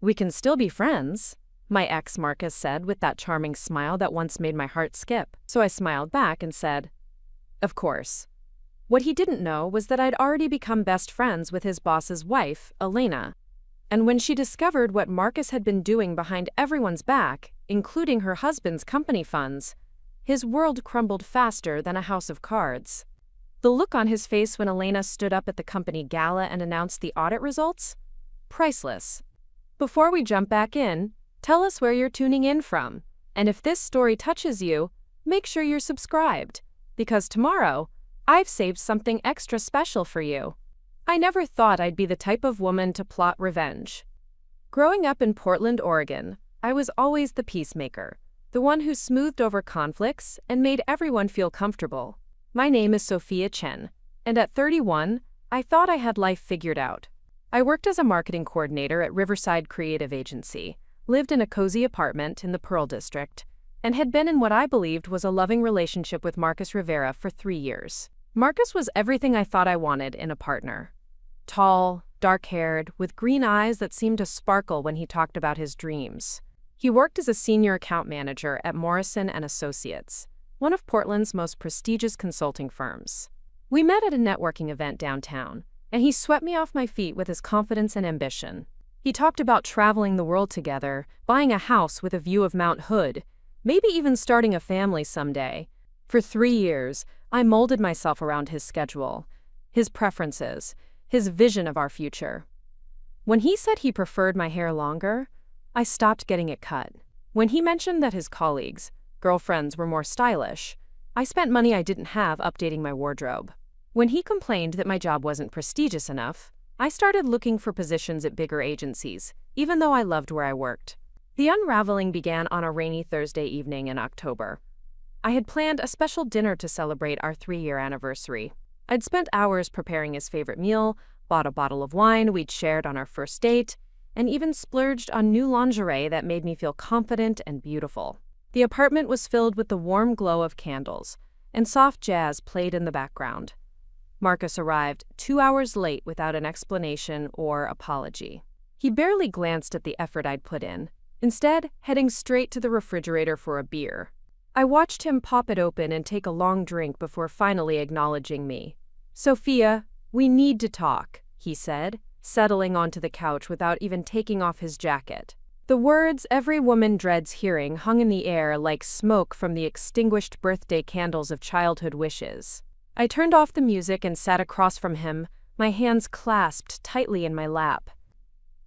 We can still be friends, my ex Marcus said with that charming smile that once made my heart skip. So I smiled back and said, of course. What he didn't know was that I'd already become best friends with his boss's wife, Elena. And when she discovered what Marcus had been doing behind everyone's back, including her husband's company funds, his world crumbled faster than a house of cards. The look on his face when Elena stood up at the company gala and announced the audit results? Priceless. Before we jump back in, tell us where you're tuning in from. And if this story touches you, make sure you're subscribed. Because tomorrow, I've saved something extra special for you. I never thought I'd be the type of woman to plot revenge. Growing up in Portland, Oregon, I was always the peacemaker, the one who smoothed over conflicts and made everyone feel comfortable. My name is Sophia Chen, and at 31, I thought I had life figured out. I worked as a marketing coordinator at Riverside Creative Agency, lived in a cozy apartment in the Pearl District, and had been in what I believed was a loving relationship with Marcus Rivera for 3 years. Marcus was everything I thought I wanted in a partner. Tall, dark-haired, with green eyes that seemed to sparkle when he talked about his dreams. He worked as a senior account manager at Morrison & Associates, one of Portland's most prestigious consulting firms. We met at a networking event downtown, and he swept me off my feet with his confidence and ambition. He talked about traveling the world together, buying a house with a view of Mount Hood, maybe even starting a family someday. For 3 years, I molded myself around his schedule, his preferences, his vision of our future. When he said he preferred my hair longer, I stopped getting it cut. When he mentioned that his colleagues, girlfriends, were more stylish, I spent money I didn't have updating my wardrobe. When he complained that my job wasn't prestigious enough, I started looking for positions at bigger agencies, even though I loved where I worked. The unraveling began on a rainy Thursday evening in October. I had planned a special dinner to celebrate our 3-year anniversary. I'd spent hours preparing his favorite meal, bought a bottle of wine we'd shared on our first date, and even splurged on new lingerie that made me feel confident and beautiful. The apartment was filled with the warm glow of candles, and soft jazz played in the background. Marcus arrived 2 hours late without an explanation or apology. He barely glanced at the effort I'd put in, instead heading straight to the refrigerator for a beer. I watched him pop it open and take a long drink before finally acknowledging me. "Sophia, we need to talk," he said, settling onto the couch without even taking off his jacket. The words every woman dreads hearing hung in the air like smoke from the extinguished birthday candles of childhood wishes. I turned off the music and sat across from him, my hands clasped tightly in my lap.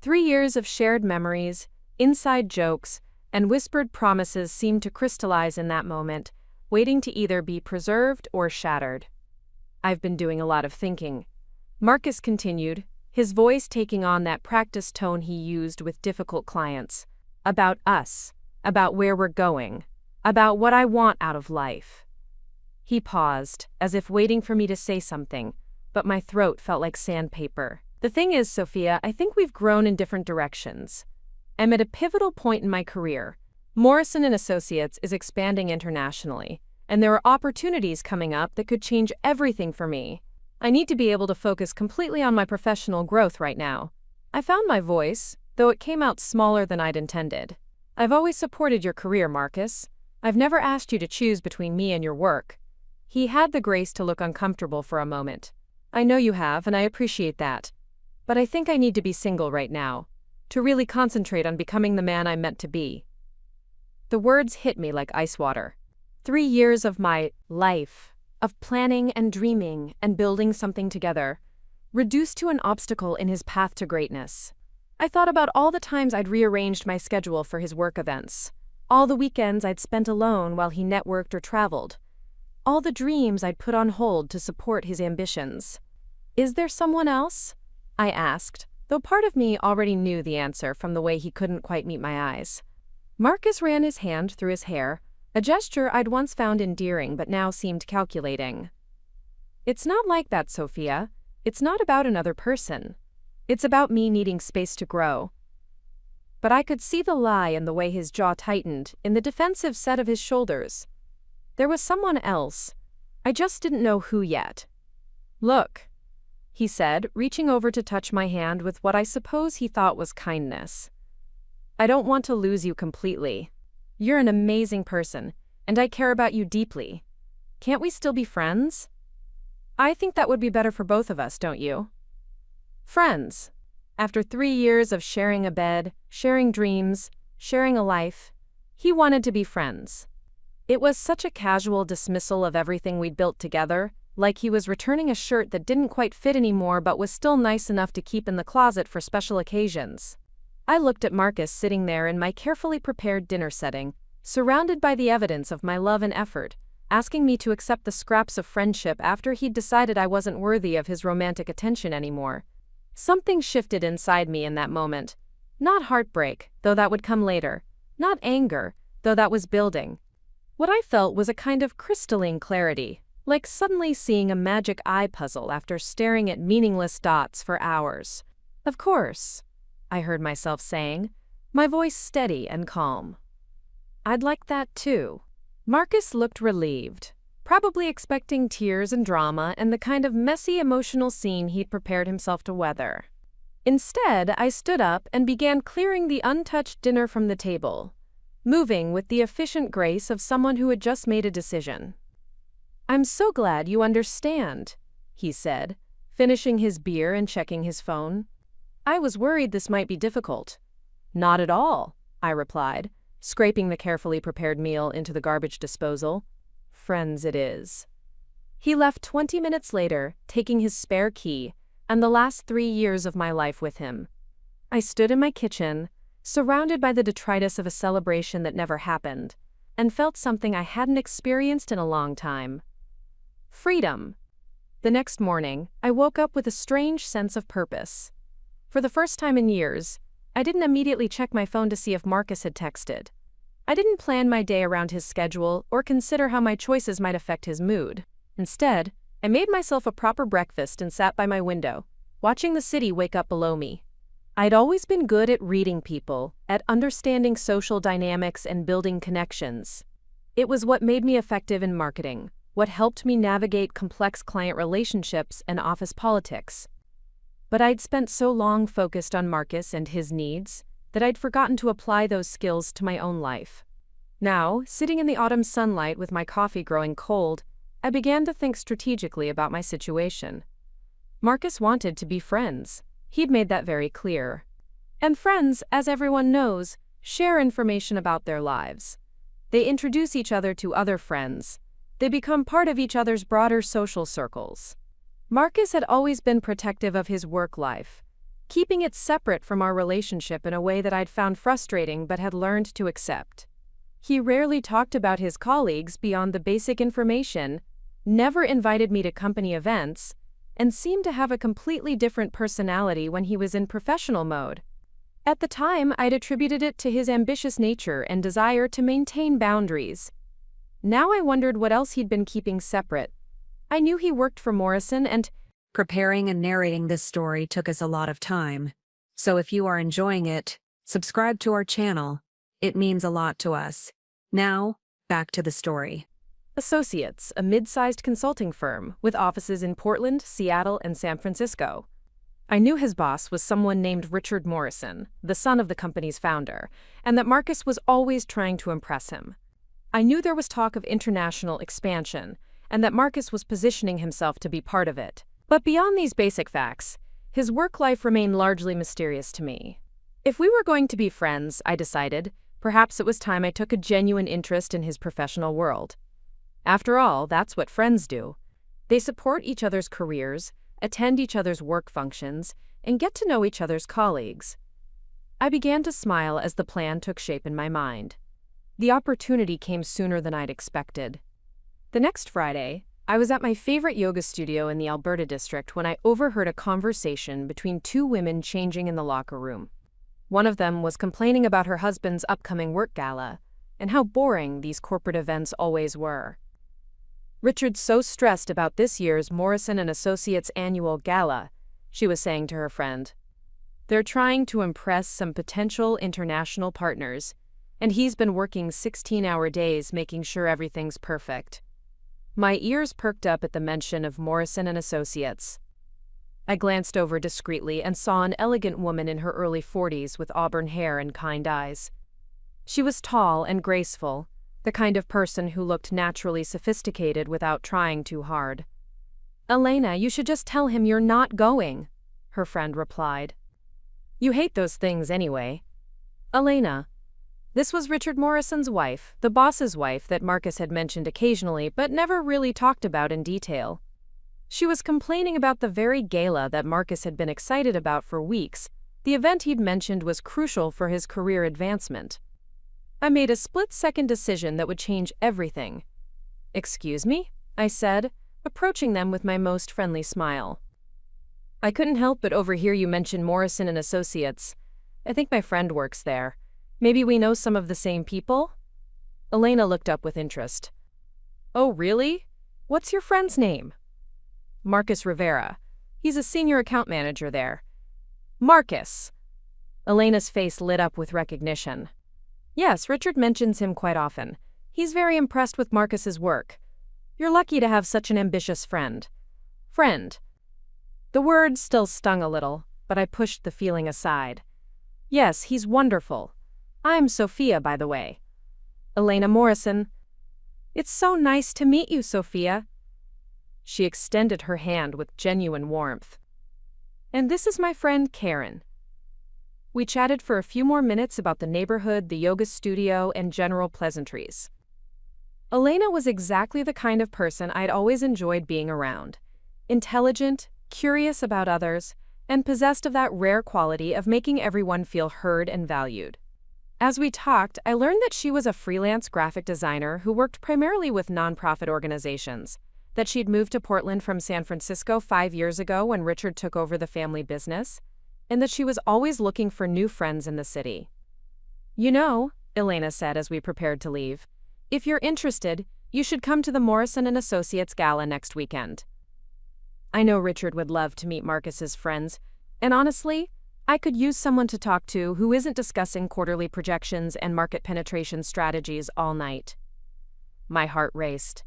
3 years of shared memories, inside jokes, and whispered promises seemed to crystallize in that moment, waiting to either be preserved or shattered. "I've been doing a lot of thinking," Marcus continued, his voice taking on that practiced tone he used with difficult clients. "About us, about where we're going, about what I want out of life." He paused, as if waiting for me to say something, but my throat felt like sandpaper. "The thing is, Sophia, I think we've grown in different directions. I'm at a pivotal point in my career. Morrison & Associates is expanding internationally, and there are opportunities coming up that could change everything for me. I need to be able to focus completely on my professional growth right now." I found my voice, though it came out smaller than I'd intended. "I've always supported your career, Marcus. I've never asked you to choose between me and your work." He had the grace to look uncomfortable for a moment. "I know you have, and I appreciate that. But I think I need to be single right now, to really concentrate on becoming the man I'm meant to be." The words hit me like ice water. 3 years of my life, of planning and dreaming and building something together, reduced to an obstacle in his path to greatness. I thought about all the times I'd rearranged my schedule for his work events, all the weekends I'd spent alone while he networked or traveled, all the dreams I'd put on hold to support his ambitions. "Is there someone else?" I asked, though part of me already knew the answer from the way he couldn't quite meet my eyes. Marcus ran his hand through his hair, a gesture I'd once found endearing but now seemed calculating. "It's not like that, Sophia. It's not about another person. It's about me needing space to grow." But I could see the lie in the way his jaw tightened, in the defensive set of his shoulders. There was someone else. I just didn't know who yet. "Look," he said, reaching over to touch my hand with what I suppose he thought was kindness. I don't want to lose you completely. You're an amazing person, and I care about you deeply. Can't we still be friends? I think that would be better for both of us, don't you? Friends. After 3 years of sharing a bed, sharing dreams, sharing a life, he wanted to be friends. It was such a casual dismissal of everything we'd built together, like he was returning a shirt that didn't quite fit anymore but was still nice enough to keep in the closet for special occasions. I looked at Marcus sitting there in my carefully prepared dinner setting, surrounded by the evidence of my love and effort, asking me to accept the scraps of friendship after he'd decided I wasn't worthy of his romantic attention anymore. Something shifted inside me in that moment. Not heartbreak, though that would come later. Not anger, though that was building. What I felt was a kind of crystalline clarity, like suddenly seeing a magic eye puzzle after staring at meaningless dots for hours. Of course, I heard myself saying, my voice steady and calm. I'd like that too. Marcus looked relieved, probably expecting tears and drama and the kind of messy emotional scene he'd prepared himself to weather. Instead, I stood up and began clearing the untouched dinner from the table, moving with the efficient grace of someone who had just made a decision. I'm so glad you understand, he said, finishing his beer and checking his phone. I was worried this might be difficult. Not at all, I replied, scraping the carefully prepared meal into the garbage disposal. Friends it is. He left 20 minutes later, taking his spare key and the last 3 years of my life with him. I stood in my kitchen, surrounded by the detritus of a celebration that never happened, and felt something I hadn't experienced in a long time. Freedom. The next morning, I woke up with a strange sense of purpose. For the first time in years, I didn't immediately check my phone to see if Marcus had texted. I didn't plan my day around his schedule or consider how my choices might affect his mood. Instead, I made myself a proper breakfast and sat by my window, watching the city wake up below me. I'd always been good at reading people, at understanding social dynamics and building connections. It was what made me effective in marketing, what helped me navigate complex client relationships and office politics. But I'd spent so long focused on Marcus and his needs that I'd forgotten to apply those skills to my own life. Now, sitting in the autumn sunlight with my coffee growing cold, I began to think strategically about my situation. Marcus wanted to be friends. He'd made that very clear. And friends, as everyone knows, share information about their lives. They introduce each other to other friends. They become part of each other's broader social circles. Marcus had always been protective of his work life, keeping it separate from our relationship in a way that I'd found frustrating but had learned to accept. He rarely talked about his colleagues beyond the basic information, never invited me to company events, and seemed to have a completely different personality when he was in professional mode. At the time, I'd attributed it to his ambitious nature and desire to maintain boundaries. Now I wondered what else he'd been keeping separate. I knew he worked for Morrison and Preparing and narrating this story took us a lot of time. So if you are enjoying it, subscribe to our channel. It means a lot to us. Now, back to the story. Associates, a mid-sized consulting firm with offices in Portland, Seattle, and San Francisco. I knew his boss was someone named Richard Morrison, the son of the company's founder, and that Marcus was always trying to impress him. I knew there was talk of international expansion, and that Marcus was positioning himself to be part of it. But beyond these basic facts, his work life remained largely mysterious to me. If we were going to be friends, I decided, perhaps it was time I took a genuine interest in his professional world. After all, that's what friends do. They support each other's careers, attend each other's work functions, and get to know each other's colleagues. I began to smile as the plan took shape in my mind. The opportunity came sooner than I'd expected. The next Friday, I was at my favorite yoga studio in the Alberta district when I overheard a conversation between 2 women changing in the locker room. One of them was complaining about her husband's upcoming work gala and how boring these corporate events always were. "Richard's so stressed about this year's Morrison & Associates annual gala," she was saying to her friend. "They're trying to impress some potential international partners, and he's been working 16-hour days making sure everything's perfect." My ears perked up at the mention of Morrison & Associates. I glanced over discreetly and saw an elegant woman in her early 40s with auburn hair and kind eyes. She was tall and graceful, the kind of person who looked naturally sophisticated without trying too hard. "Elena, you should just tell him you're not going," her friend replied. "You hate those things anyway." Elena. This was Richard Morrison's wife, the boss's wife that Marcus had mentioned occasionally but never really talked about in detail. She was complaining about the very gala that Marcus had been excited about for weeks. The event he'd mentioned was crucial for his career advancement. I made a split-second decision that would change everything. "Excuse me?" I said, approaching them with my most friendly smile. "I couldn't help but overhear you mention Morrison and Associates. I think my friend works there. Maybe we know some of the same people?" Elena looked up with interest. "Oh, really? What's your friend's name?" "Marcus Rivera. He's a senior account manager there." "Marcus!" Elena's face lit up with recognition. "Yes, Richard mentions him quite often. He's very impressed with Marcus's work. You're lucky to have such an ambitious friend." Friend. The word still stung a little, but I pushed the feeling aside. "Yes, he's wonderful. I'm Sophia, by the way." "Elena Morrison." "It's so nice to meet you, Sophia." She extended her hand with genuine warmth. "And this is my friend Karen." We chatted for a few more minutes about the neighborhood, the yoga studio, and general pleasantries. Elena was exactly the kind of person I'd always enjoyed being around. Intelligent, curious about others, and possessed of that rare quality of making everyone feel heard and valued. As we talked, I learned that she was a freelance graphic designer who worked primarily with nonprofit organizations, that she'd moved to Portland from San Francisco 5 years ago when Richard took over the family business, and that she was always looking for new friends in the city. "You know," Elena said as we prepared to leave, "if you're interested, you should come to the Morrison and Associates Gala next weekend." I know Richard would love to meet Marcus's friends, and honestly, I could use someone to talk to who isn't discussing quarterly projections and market penetration strategies all night. My heart raced.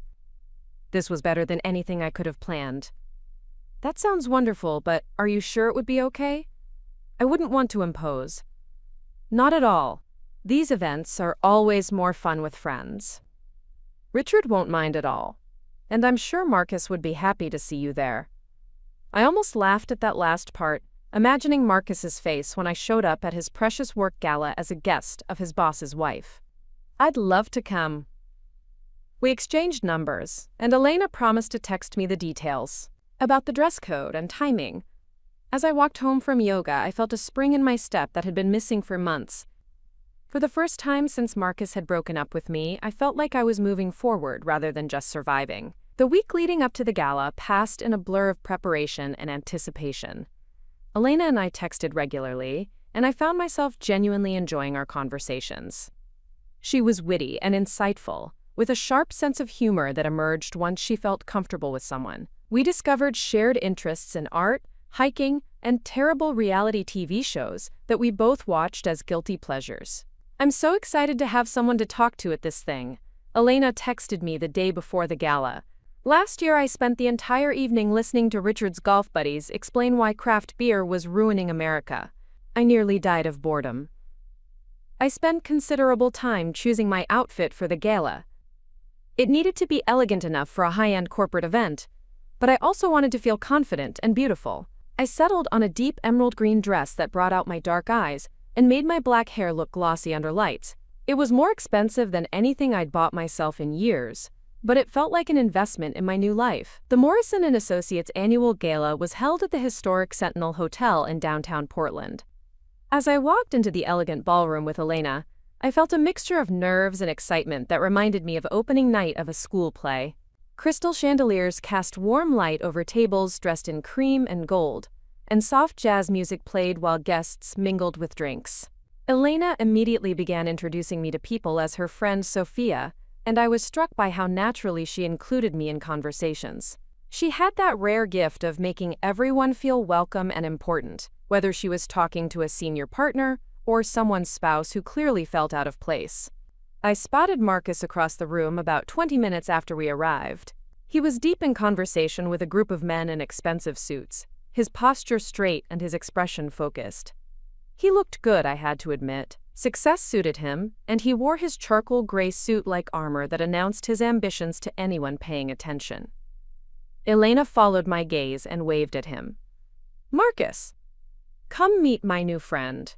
This was better than anything I could have planned. "That sounds wonderful, but are you sure it would be okay?" I wouldn't want to impose. "Not at all. These events are always more fun with friends. Richard won't mind at all, and I'm sure Marcus would be happy to see you there." I almost laughed at that last part, imagining Marcus's face when I showed up at his precious work gala as a guest of his boss's wife. "I'd love to come." We exchanged numbers, and Elena promised to text me the details about the dress code and timing. As I walked home from yoga, I felt a spring in my step that had been missing for months. For the first time since Marcus had broken up with me, I felt like I was moving forward rather than just surviving. The week leading up to the gala passed in a blur of preparation and anticipation. Elena and I texted regularly, and I found myself genuinely enjoying our conversations. She was witty and insightful, with a sharp sense of humor that emerged once she felt comfortable with someone. We discovered shared interests in art, hiking, and terrible reality TV shows that we both watched as guilty pleasures. "I'm so excited to have someone to talk to at this thing," Elena texted me the day before the gala. "Last year I spent the entire evening listening to Richard's golf buddies explain why craft beer was ruining America. I nearly died of boredom. I spent considerable time choosing my outfit for the gala. It needed to be elegant enough for a high-end corporate event, but I also wanted to feel confident and beautiful. I settled on a deep emerald green dress that brought out my dark eyes and made my black hair look glossy under lights. It was more expensive than anything I'd bought myself in years, but it felt like an investment in my new life." The Morrison and Associates annual gala was held at the historic Sentinel Hotel in downtown Portland. As I walked into the elegant ballroom with Elena, I felt a mixture of nerves and excitement that reminded me of opening night of a school play. Crystal chandeliers cast warm light over tables dressed in cream and gold, and soft jazz music played while guests mingled with drinks. Elena immediately began introducing me to people as her friend Sophia, and I was struck by how naturally she included me in conversations. She had that rare gift of making everyone feel welcome and important, whether she was talking to a senior partner or someone's spouse who clearly felt out of place. I spotted Marcus across the room about 20 minutes after we arrived. He was deep in conversation with a group of men in expensive suits, his posture straight and his expression focused. He looked good, I had to admit. Success suited him, and he wore his charcoal gray suit like armor that announced his ambitions to anyone paying attention. Elena followed my gaze and waved at him. "Marcus, come meet my new friend."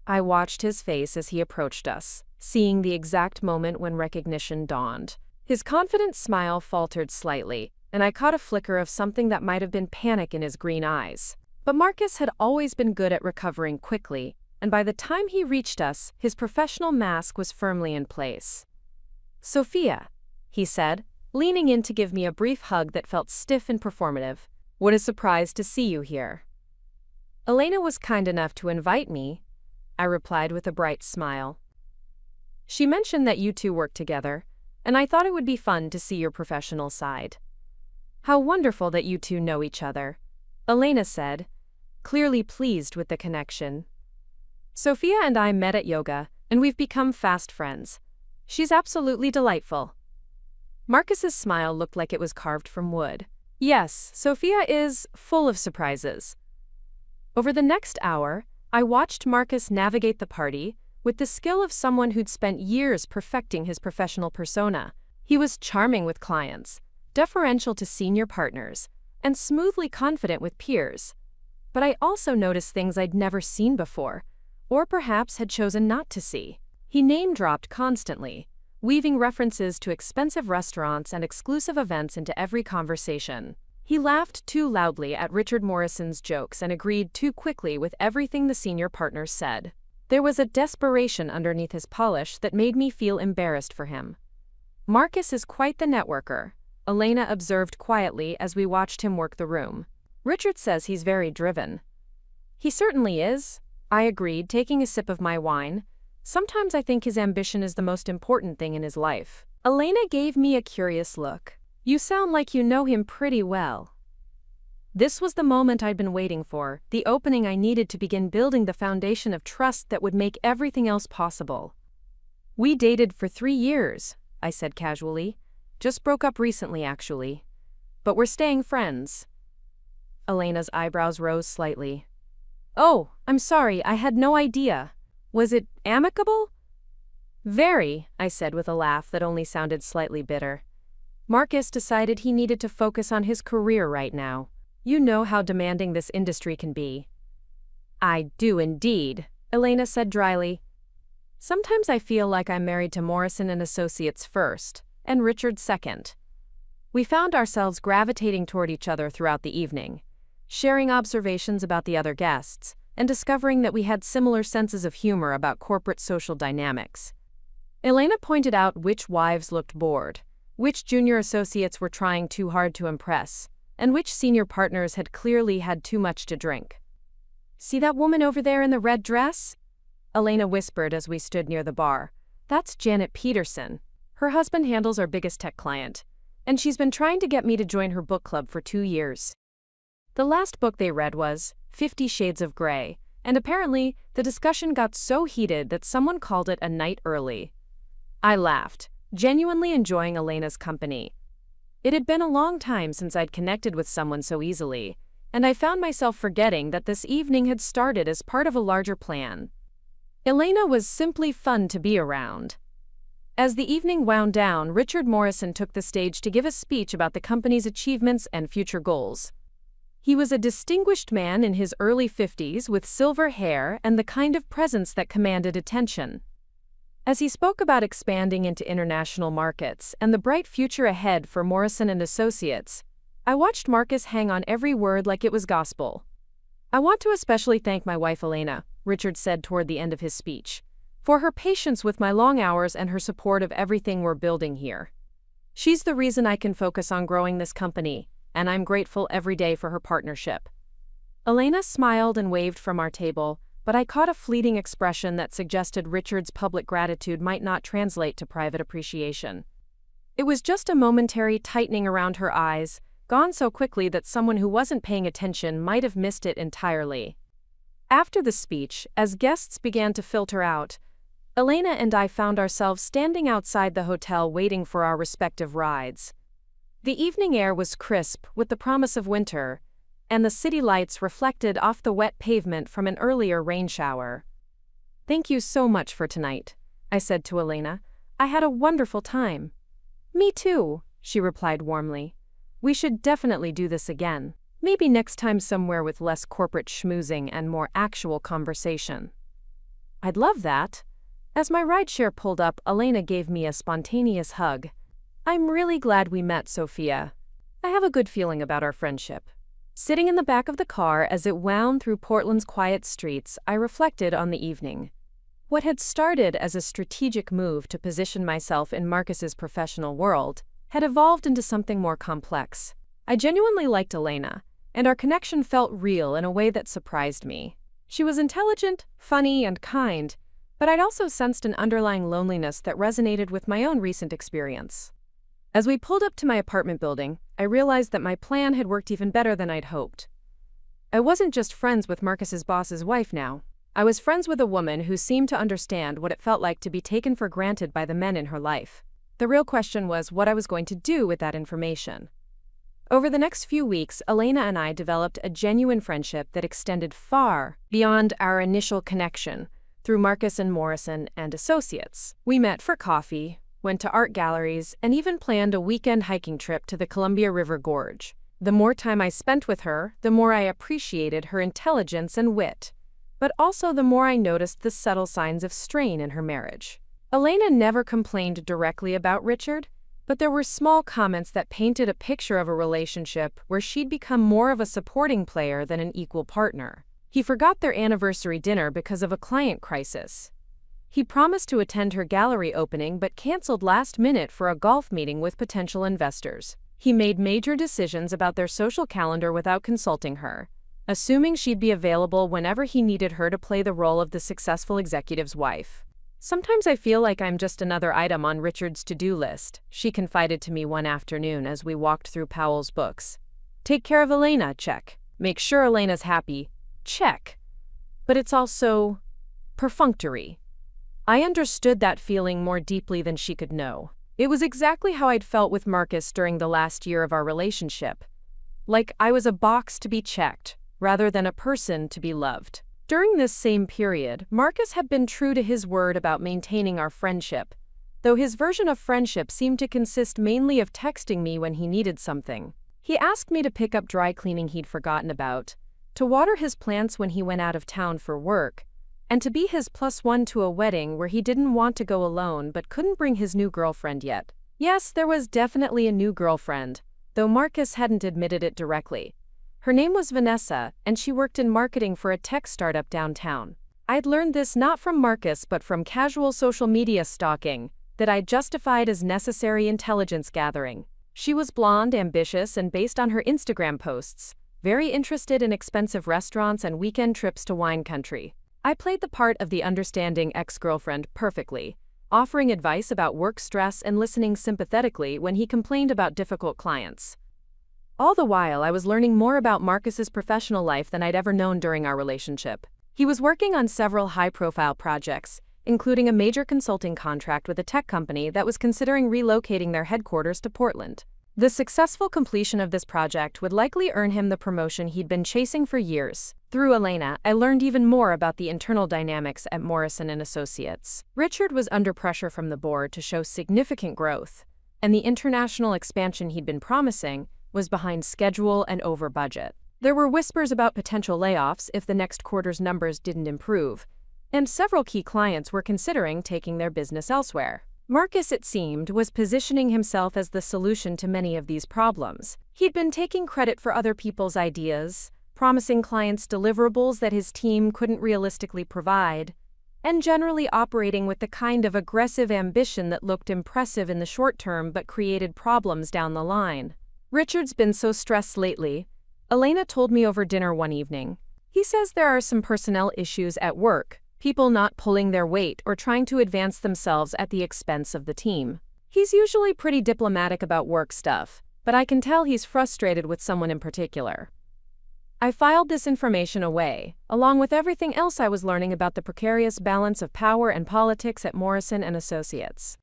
I watched his face as he approached us, seeing the exact moment when recognition dawned. His confident smile faltered slightly, and I caught a flicker of something that might have been panic in his green eyes. But Marcus had always been good at recovering quickly, and by the time he reached us, his professional mask was firmly in place. "Sophia," he said, leaning in to give me a brief hug that felt stiff and performative. "What a surprise to see you here." "Elena was kind enough to invite me," I replied with a bright smile. "She mentioned that you two work together, and I thought it would be fun to see your professional side." "How wonderful that you two know each other," Elena said, clearly pleased with the connection. "Sophia and I met at yoga, and we've become fast friends. She's absolutely delightful." Marcus's smile looked like it was carved from wood. "Yes, Sophia is full of surprises." Over the next hour, I watched Marcus navigate the party with the skill of someone who'd spent years perfecting his professional persona. He was charming with clients, deferential to senior partners, and smoothly confident with peers. But I also noticed things I'd never seen before, or perhaps had chosen not to see. He name-dropped constantly, weaving references to expensive restaurants and exclusive events into every conversation. He laughed too loudly at Richard Morrison's jokes and agreed too quickly with everything the senior partners said. There was a desperation underneath his polish that made me feel embarrassed for him. "Marcus is quite the networker," Elena observed quietly as we watched him work the room. "Richard says he's very driven." "He certainly is," I agreed, taking a sip of my wine. "Sometimes I think his ambition is the most important thing in his life." Elena gave me a curious look. "You sound like you know him pretty well." This was the moment I'd been waiting for, the opening I needed to begin building the foundation of trust that would make everything else possible. "We dated for 3 years," I said casually. "Just broke up recently, actually. But we're staying friends." Elena's eyebrows rose slightly. "Oh, I'm sorry, I had no idea. Was it amicable?" "Very," I said with a laugh that only sounded slightly bitter. "Marcus decided he needed to focus on his career right now. You know how demanding this industry can be." "I do indeed," Elena said dryly. "Sometimes I feel like I'm married to Morrison and Associates first, and Richard second." We found ourselves gravitating toward each other throughout the evening, sharing observations about the other guests, and discovering that we had similar senses of humor about corporate social dynamics. Elena pointed out which wives looked bored, which junior associates were trying too hard to impress, and which senior partners had clearly had too much to drink. "See that woman over there in the red dress?" Elena whispered as we stood near the bar. "That's Janet Peterson. Her husband handles our biggest tech client, and she's been trying to get me to join her book club for 2 years. The last book they read was 50 Shades of Grey, and apparently the discussion got so heated that someone called it a night early." I laughed, genuinely enjoying Elena's company. It had been a long time since I'd connected with someone so easily, and I found myself forgetting that this evening had started as part of a larger plan. Elena was simply fun to be around. As the evening wound down, Richard Morrison took the stage to give a speech about the company's achievements and future goals. He was a distinguished man in his early 50s with silver hair and the kind of presence that commanded attention. As he spoke about expanding into international markets and the bright future ahead for Morrison and Associates, I watched Marcus hang on every word like it was gospel. "I want to especially thank my wife Elena," Richard said toward the end of his speech, "for her patience with my long hours and her support of everything we're building here. She's the reason I can focus on growing this company, and I'm grateful every day for her partnership." Elena smiled and waved from our table, but I caught a fleeting expression that suggested Richard's public gratitude might not translate to private appreciation. It was just a momentary tightening around her eyes, gone so quickly that someone who wasn't paying attention might have missed it entirely. After the speech, as guests began to filter out, Elena and I found ourselves standing outside the hotel waiting for our respective rides. The evening air was crisp with the promise of winter, and the city lights reflected off the wet pavement from an earlier rain shower. "Thank you so much for tonight," I said to Elena. "I had a wonderful time." "Me too," she replied warmly. "We should definitely do this again. Maybe next time somewhere with less corporate schmoozing and more actual conversation." "I'd love that." As my rideshare pulled up, Elena gave me a spontaneous hug. "I'm really glad we met, Sophia. I have a good feeling about our friendship." Sitting in the back of the car as it wound through Portland's quiet streets, I reflected on the evening. What had started as a strategic move to position myself in Marcus's professional world had evolved into something more complex. I genuinely liked Elena, and our connection felt real in a way that surprised me. She was intelligent, funny, and kind, but I'd also sensed an underlying loneliness that resonated with my own recent experience. As we pulled up to my apartment building, I realized that my plan had worked even better than I'd hoped. I wasn't just friends with Marcus's boss's wife now. I was friends with a woman who seemed to understand what it felt like to be taken for granted by the men in her life. The real question was what I was going to do with that information. Over the next few weeks, Elena and I developed a genuine friendship that extended far beyond our initial connection through Marcus and Morrison and Associates. We met for coffee, went to art galleries, and even planned a weekend hiking trip to the Columbia River Gorge. The more time I spent with her, the more I appreciated her intelligence and wit, but also the more I noticed the subtle signs of strain in her marriage. Elena never complained directly about Richard, but there were small comments that painted a picture of a relationship where she'd become more of a supporting player than an equal partner. He forgot their anniversary dinner because of a client crisis. He promised to attend her gallery opening but canceled last minute for a golf meeting with potential investors. He made major decisions about their social calendar without consulting her, assuming she'd be available whenever he needed her to play the role of the successful executive's wife. "Sometimes I feel like I'm just another item on Richard's to-do list," she confided to me one afternoon as we walked through Powell's books. "Take care of Elena, check. Make sure Elena's happy, check. But it's also perfunctory." I understood that feeling more deeply than she could know. It was exactly how I'd felt with Marcus during the last year of our relationship. Like I was a box to be checked, rather than a person to be loved. During this same period, Marcus had been true to his word about maintaining our friendship, though his version of friendship seemed to consist mainly of texting me when he needed something. He asked me to pick up dry cleaning he'd forgotten about, to water his plants when he went out of town for work, and to be his +1 to a wedding where he didn't want to go alone but couldn't bring his new girlfriend yet. Yes, there was definitely a new girlfriend, though Marcus hadn't admitted it directly. Her name was Vanessa, and she worked in marketing for a tech startup downtown. I'd learned this not from Marcus but from casual social media stalking that I justified as necessary intelligence gathering. She was blonde, ambitious, and based on her Instagram posts, very interested in expensive restaurants and weekend trips to wine country. I played the part of the understanding ex-girlfriend perfectly, offering advice about work stress and listening sympathetically when he complained about difficult clients. All the while, I was learning more about Marcus's professional life than I'd ever known during our relationship. He was working on several high-profile projects, including a major consulting contract with a tech company that was considering relocating their headquarters to Portland. The successful completion of this project would likely earn him the promotion he'd been chasing for years. Through Elena, I learned even more about the internal dynamics at Morrison & Associates. Richard was under pressure from the board to show significant growth, and the international expansion he'd been promising was behind schedule and over budget. There were whispers about potential layoffs if the next quarter's numbers didn't improve, and several key clients were considering taking their business elsewhere. Marcus, it seemed, was positioning himself as the solution to many of these problems. He'd been taking credit for other people's ideas, promising clients deliverables that his team couldn't realistically provide, and generally operating with the kind of aggressive ambition that looked impressive in the short term but created problems down the line. "Richard's been so stressed lately," Elena told me over dinner one evening. "He says there are some personnel issues at work, people not pulling their weight or trying to advance themselves at the expense of the team. He's usually pretty diplomatic about work stuff, but I can tell he's frustrated with someone in particular." I filed this information away, along with everything else I was learning about the precarious balance of power and politics at Morrison & Associates.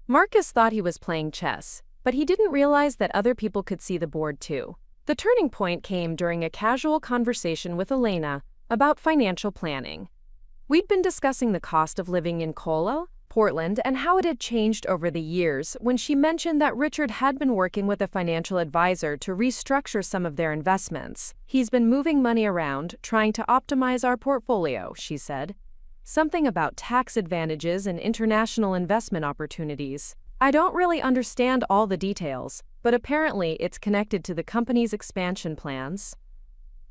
Marcus thought he was playing chess, but he didn't realize that other people could see the board too. The turning point came during a casual conversation with Elena about financial planning. We'd been discussing the cost of living in Portland, and how it had changed over the years when she mentioned that Richard had been working with a financial advisor to restructure some of their investments. He's been moving money around, trying to optimize our portfolio, she said. Something about tax advantages and international investment opportunities. I don't really understand all the details, but apparently it's connected to the company's expansion plans.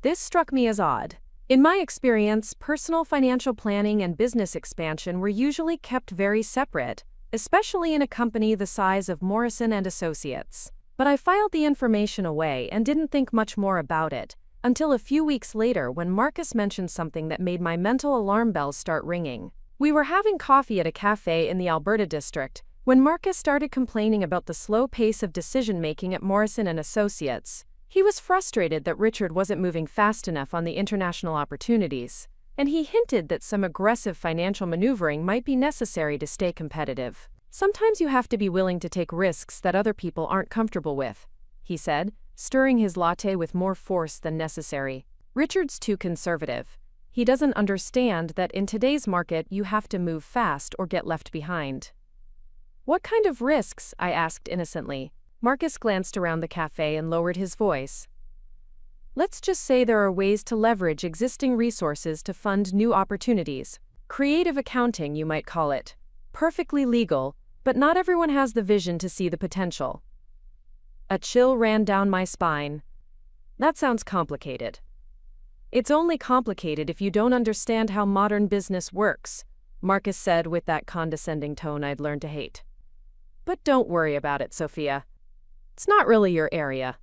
This struck me as odd. In my experience, personal financial planning and business expansion were usually kept very separate, especially in a company the size of Morrison & Associates. But I filed the information away and didn't think much more about it, until a few weeks later when Marcus mentioned something that made my mental alarm bells start ringing. We were having coffee at a cafe in the Alberta district, when Marcus started complaining about the slow pace of decision-making at Morrison & Associates. He was frustrated that Richard wasn't moving fast enough on the international opportunities, and he hinted that some aggressive financial maneuvering might be necessary to stay competitive. Sometimes you have to be willing to take risks that other people aren't comfortable with, he said, stirring his latte with more force than necessary. Richard's too conservative. He doesn't understand that in today's market you have to move fast or get left behind. What kind of risks? I asked innocently. Marcus glanced around the cafe and lowered his voice. Let's just say there are ways to leverage existing resources to fund new opportunities. Creative accounting, you might call it. Perfectly legal, but not everyone has the vision to see the potential. A chill ran down my spine. That sounds complicated. It's only complicated if you don't understand how modern business works, Marcus said with that condescending tone I'd learned to hate. But don't worry about it, Sophia. It's not really your area.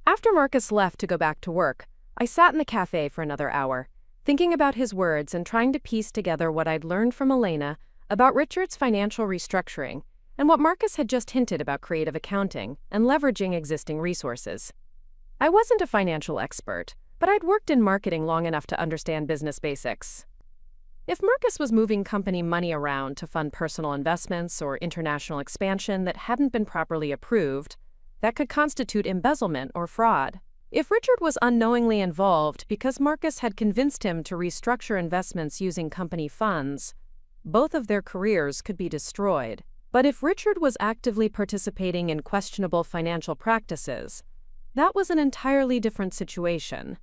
After Marcus left to go back to work, I sat in the cafe for another hour, thinking about his words and trying to piece together what I'd learned from Elena about Richard's financial restructuring and what Marcus had just hinted about creative accounting and leveraging existing resources. I wasn't a financial expert, but I'd worked in marketing long enough to understand business basics. If Marcus was moving company money around to fund personal investments or international expansion that hadn't been properly approved, that could constitute embezzlement or fraud. If Richard was unknowingly involved because Marcus had convinced him to restructure investments using company funds, both of their careers could be destroyed. But if Richard was actively participating in questionable financial practices, that was an entirely different situation.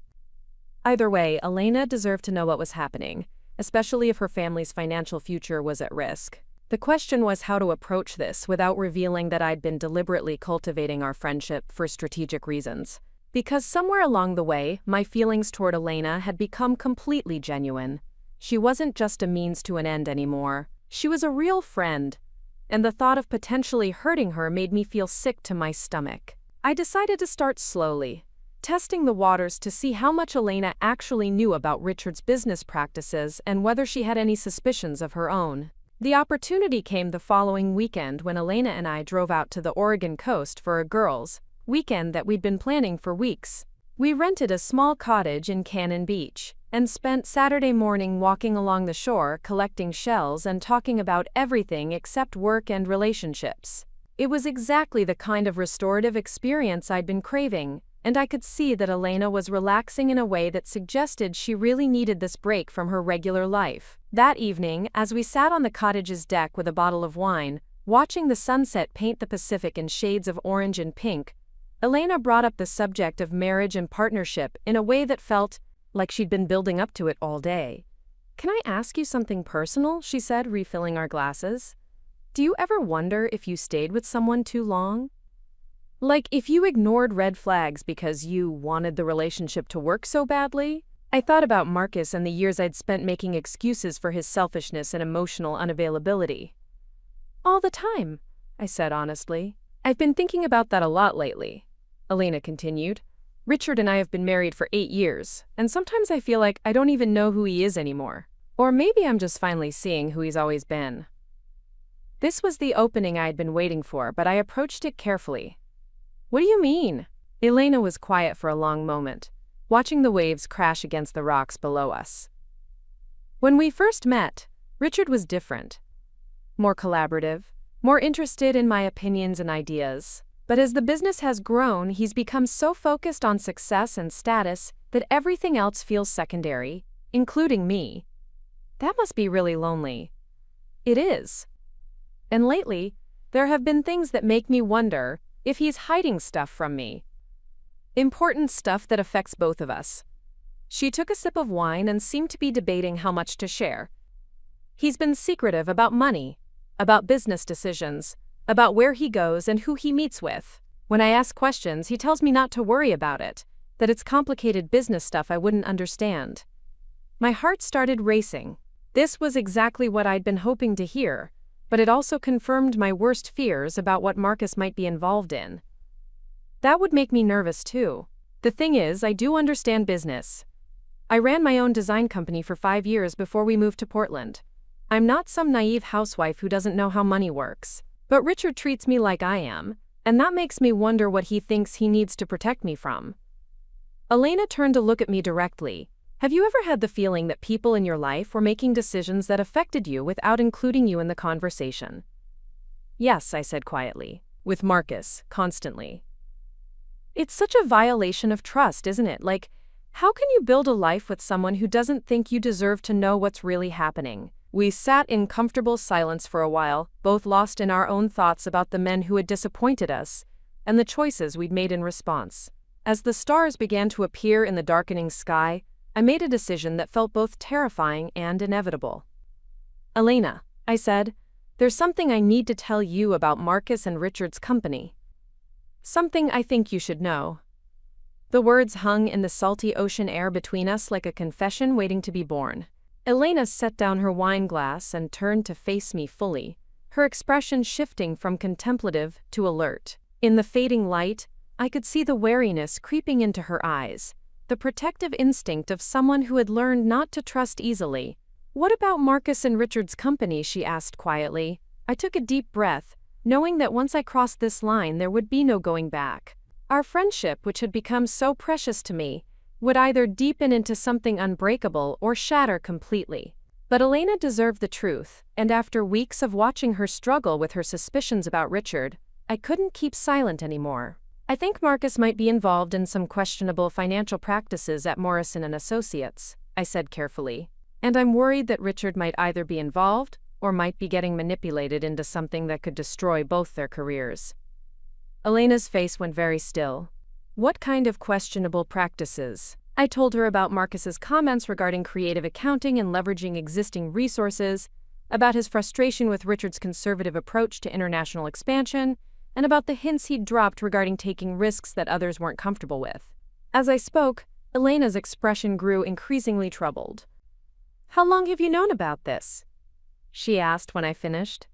Either way, Elena deserved to know what was happening, especially if her family's financial future was at risk. The question was how to approach this without revealing that I'd been deliberately cultivating our friendship for strategic reasons. Because somewhere along the way, my feelings toward Elena had become completely genuine. She wasn't just a means to an end anymore. She was a real friend, and the thought of potentially hurting her made me feel sick to my stomach. I decided to start slowly, testing the waters to see how much Elena actually knew about Richard's business practices and whether she had any suspicions of her own. The opportunity came the following weekend when Elena and I drove out to the Oregon coast for a girls' weekend that we'd been planning for weeks. We rented a small cottage in Cannon Beach and spent Saturday morning walking along the shore, collecting shells and talking about everything except work and relationships. It was exactly the kind of restorative experience I'd been craving, and I could see that Elena was relaxing in a way that suggested she really needed this break from her regular life. That evening, as we sat on the cottage's deck with a bottle of wine, watching the sunset paint the Pacific in shades of orange and pink, Elena brought up the subject of marriage and partnership in a way that felt like she'd been building up to it all day. "Can I ask you something personal?" she said, refilling our glasses. "Do you ever wonder if you stayed with someone too long? Like if you ignored red flags because you wanted the relationship to work so badly?" I thought about Marcus and the years I'd spent making excuses for his selfishness and emotional unavailability. "All the time," I said honestly. "I've been thinking about that a lot lately," Elena continued. "Richard and I have been married for 8 years, and sometimes I feel like I don't even know who he is anymore. Or maybe I'm just finally seeing who he's always been." This was the opening I had been waiting for, but I approached it carefully. "What do you mean?" Elena was quiet for a long moment, watching the waves crash against the rocks below us. "When we first met, Richard was different. More collaborative, more interested in my opinions and ideas. But as the business has grown, he's become so focused on success and status that everything else feels secondary, including me. That must be really lonely. It is. And lately, there have been things that make me wonder if he's hiding stuff from me. Important stuff that affects both of us. She took a sip of wine and seemed to be debating how much to share. He's been secretive about money, about business decisions, about where he goes and who he meets with. When I ask questions, he tells me not to worry about it, that it's complicated business stuff I wouldn't understand. My heart started racing. This was exactly what I'd been hoping to hear, but it also confirmed my worst fears about what Marcus might be involved in. That would make me nervous too. The thing is, I do understand business. I ran my own design company for 5 years before we moved to Portland. I'm not some naive housewife who doesn't know how money works. But Richard treats me like I am, and that makes me wonder what he thinks he needs to protect me from. Elena turned to look at me directly. Have you ever had the feeling that people in your life were making decisions that affected you without including you in the conversation? Yes, I said quietly. With Marcus, constantly. It's such a violation of trust, isn't it? Like, how can you build a life with someone who doesn't think you deserve to know what's really happening? We sat in comfortable silence for a while, both lost in our own thoughts about the men who had disappointed us, and the choices we'd made in response. As the stars began to appear in the darkening sky, I made a decision that felt both terrifying and inevitable. Elena, I said, there's something I need to tell you about Marcus and Richard's company. Something I think you should know. The words hung in the salty ocean air between us like a confession waiting to be born. Elena set down her wine glass and turned to face me fully, her expression shifting from contemplative to alert. In the fading light, I could see the wariness creeping into her eyes, the protective instinct of someone who had learned not to trust easily. What about Marcus and Richard's company? She asked quietly. I took a deep breath, knowing that once I crossed this line there would be no going back. Our friendship, which had become so precious to me, would either deepen into something unbreakable or shatter completely. But Elena deserved the truth, and after weeks of watching her struggle with her suspicions about Richard, I couldn't keep silent anymore. I think Marcus might be involved in some questionable financial practices at Morrison & Associates, I said carefully. And I'm worried that Richard might either be involved or might be getting manipulated into something that could destroy both their careers. Elena's face went very still. What kind of questionable practices? I told her about Marcus's comments regarding creative accounting and leveraging existing resources, about his frustration with Richard's conservative approach to international expansion, and about the hints he'd dropped regarding taking risks that others weren't comfortable with. As I spoke, Elena's expression grew increasingly troubled. How long have you known about this? She asked when I finished.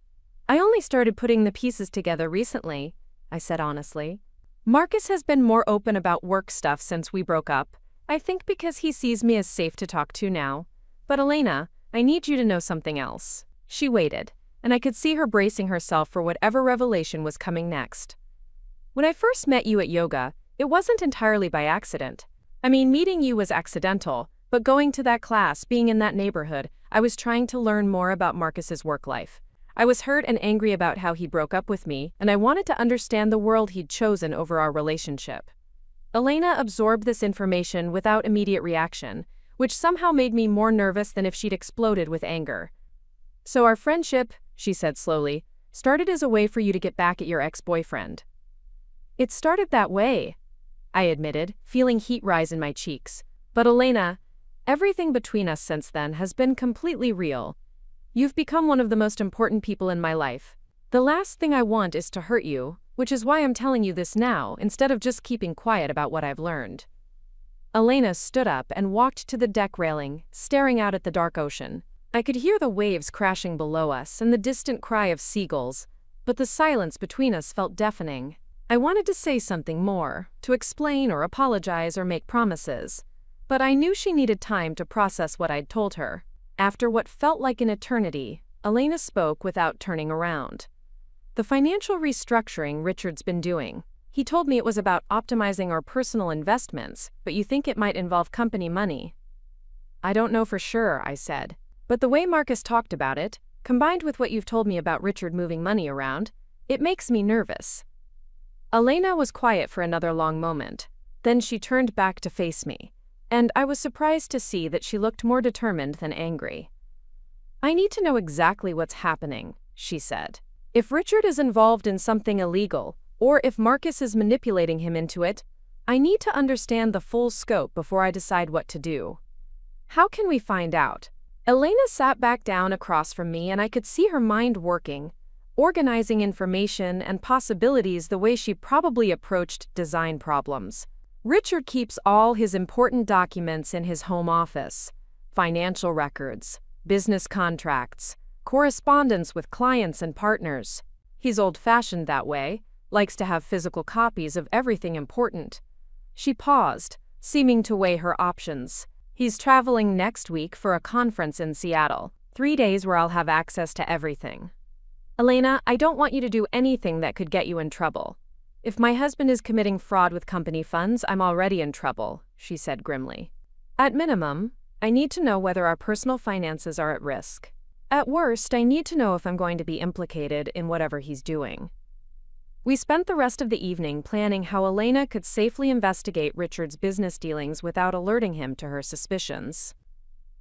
I only started putting the pieces together recently, I said honestly. Marcus has been more open about work stuff since we broke up, I think because he sees me as safe to talk to now. But Elena, I need you to know something else. She waited, and I could see her bracing herself for whatever revelation was coming next. When I first met you at yoga, it wasn't entirely by accident. I mean, meeting you was accidental, but going to that class, being in that neighborhood, I was trying to learn more about Marcus's work life. I was hurt and angry about how he broke up with me, and I wanted to understand the world he'd chosen over our relationship. Elena absorbed this information without immediate reaction, which somehow made me more nervous than if she'd exploded with anger. So our friendship, she said slowly, started as a way for you to get back at your ex-boyfriend. It started that way, I admitted, feeling heat rise in my cheeks. But Elena, everything between us since then has been completely real. You've become one of the most important people in my life. The last thing I want is to hurt you, which is why I'm telling you this now instead of just keeping quiet about what I've learned. Elena stood up and walked to the deck railing, staring out at the dark ocean. I could hear the waves crashing below us and the distant cry of seagulls, but the silence between us felt deafening. I wanted to say something more, to explain or apologize or make promises, but I knew she needed time to process what I'd told her. After what felt like an eternity, Elena spoke without turning around. The financial restructuring Richard's been doing. He told me it was about optimizing our personal investments, but you think it might involve company money. I don't know for sure, I said. But the way Marcus talked about it, combined with what you've told me about Richard moving money around, it makes me nervous. Elena was quiet for another long moment. Then she turned back to face me, and I was surprised to see that she looked more determined than angry. "I need to know exactly what's happening," she said. "If Richard is involved in something illegal, or if Marcus is manipulating him into it, I need to understand the full scope before I decide what to do." "How can we find out?" Elena sat back down across from me and I could see her mind working, organizing information and possibilities the way she probably approached design problems. "Richard keeps all his important documents in his home office: financial records, business contracts, correspondence with clients and partners. He's old-fashioned that way, likes to have physical copies of everything important." She paused, seeming to weigh her options. "He's traveling next week for a conference in Seattle, 3 days where I'll have access to everything." "Elena, I don't want you to do anything that could get you in trouble. If my husband is committing fraud with company funds, I'm already in trouble," she said grimly. "At minimum, I need to know whether our personal finances are at risk. At worst, I need to know if I'm going to be implicated in whatever he's doing." We spent the rest of the evening planning how Elena could safely investigate Richard's business dealings without alerting him to her suspicions.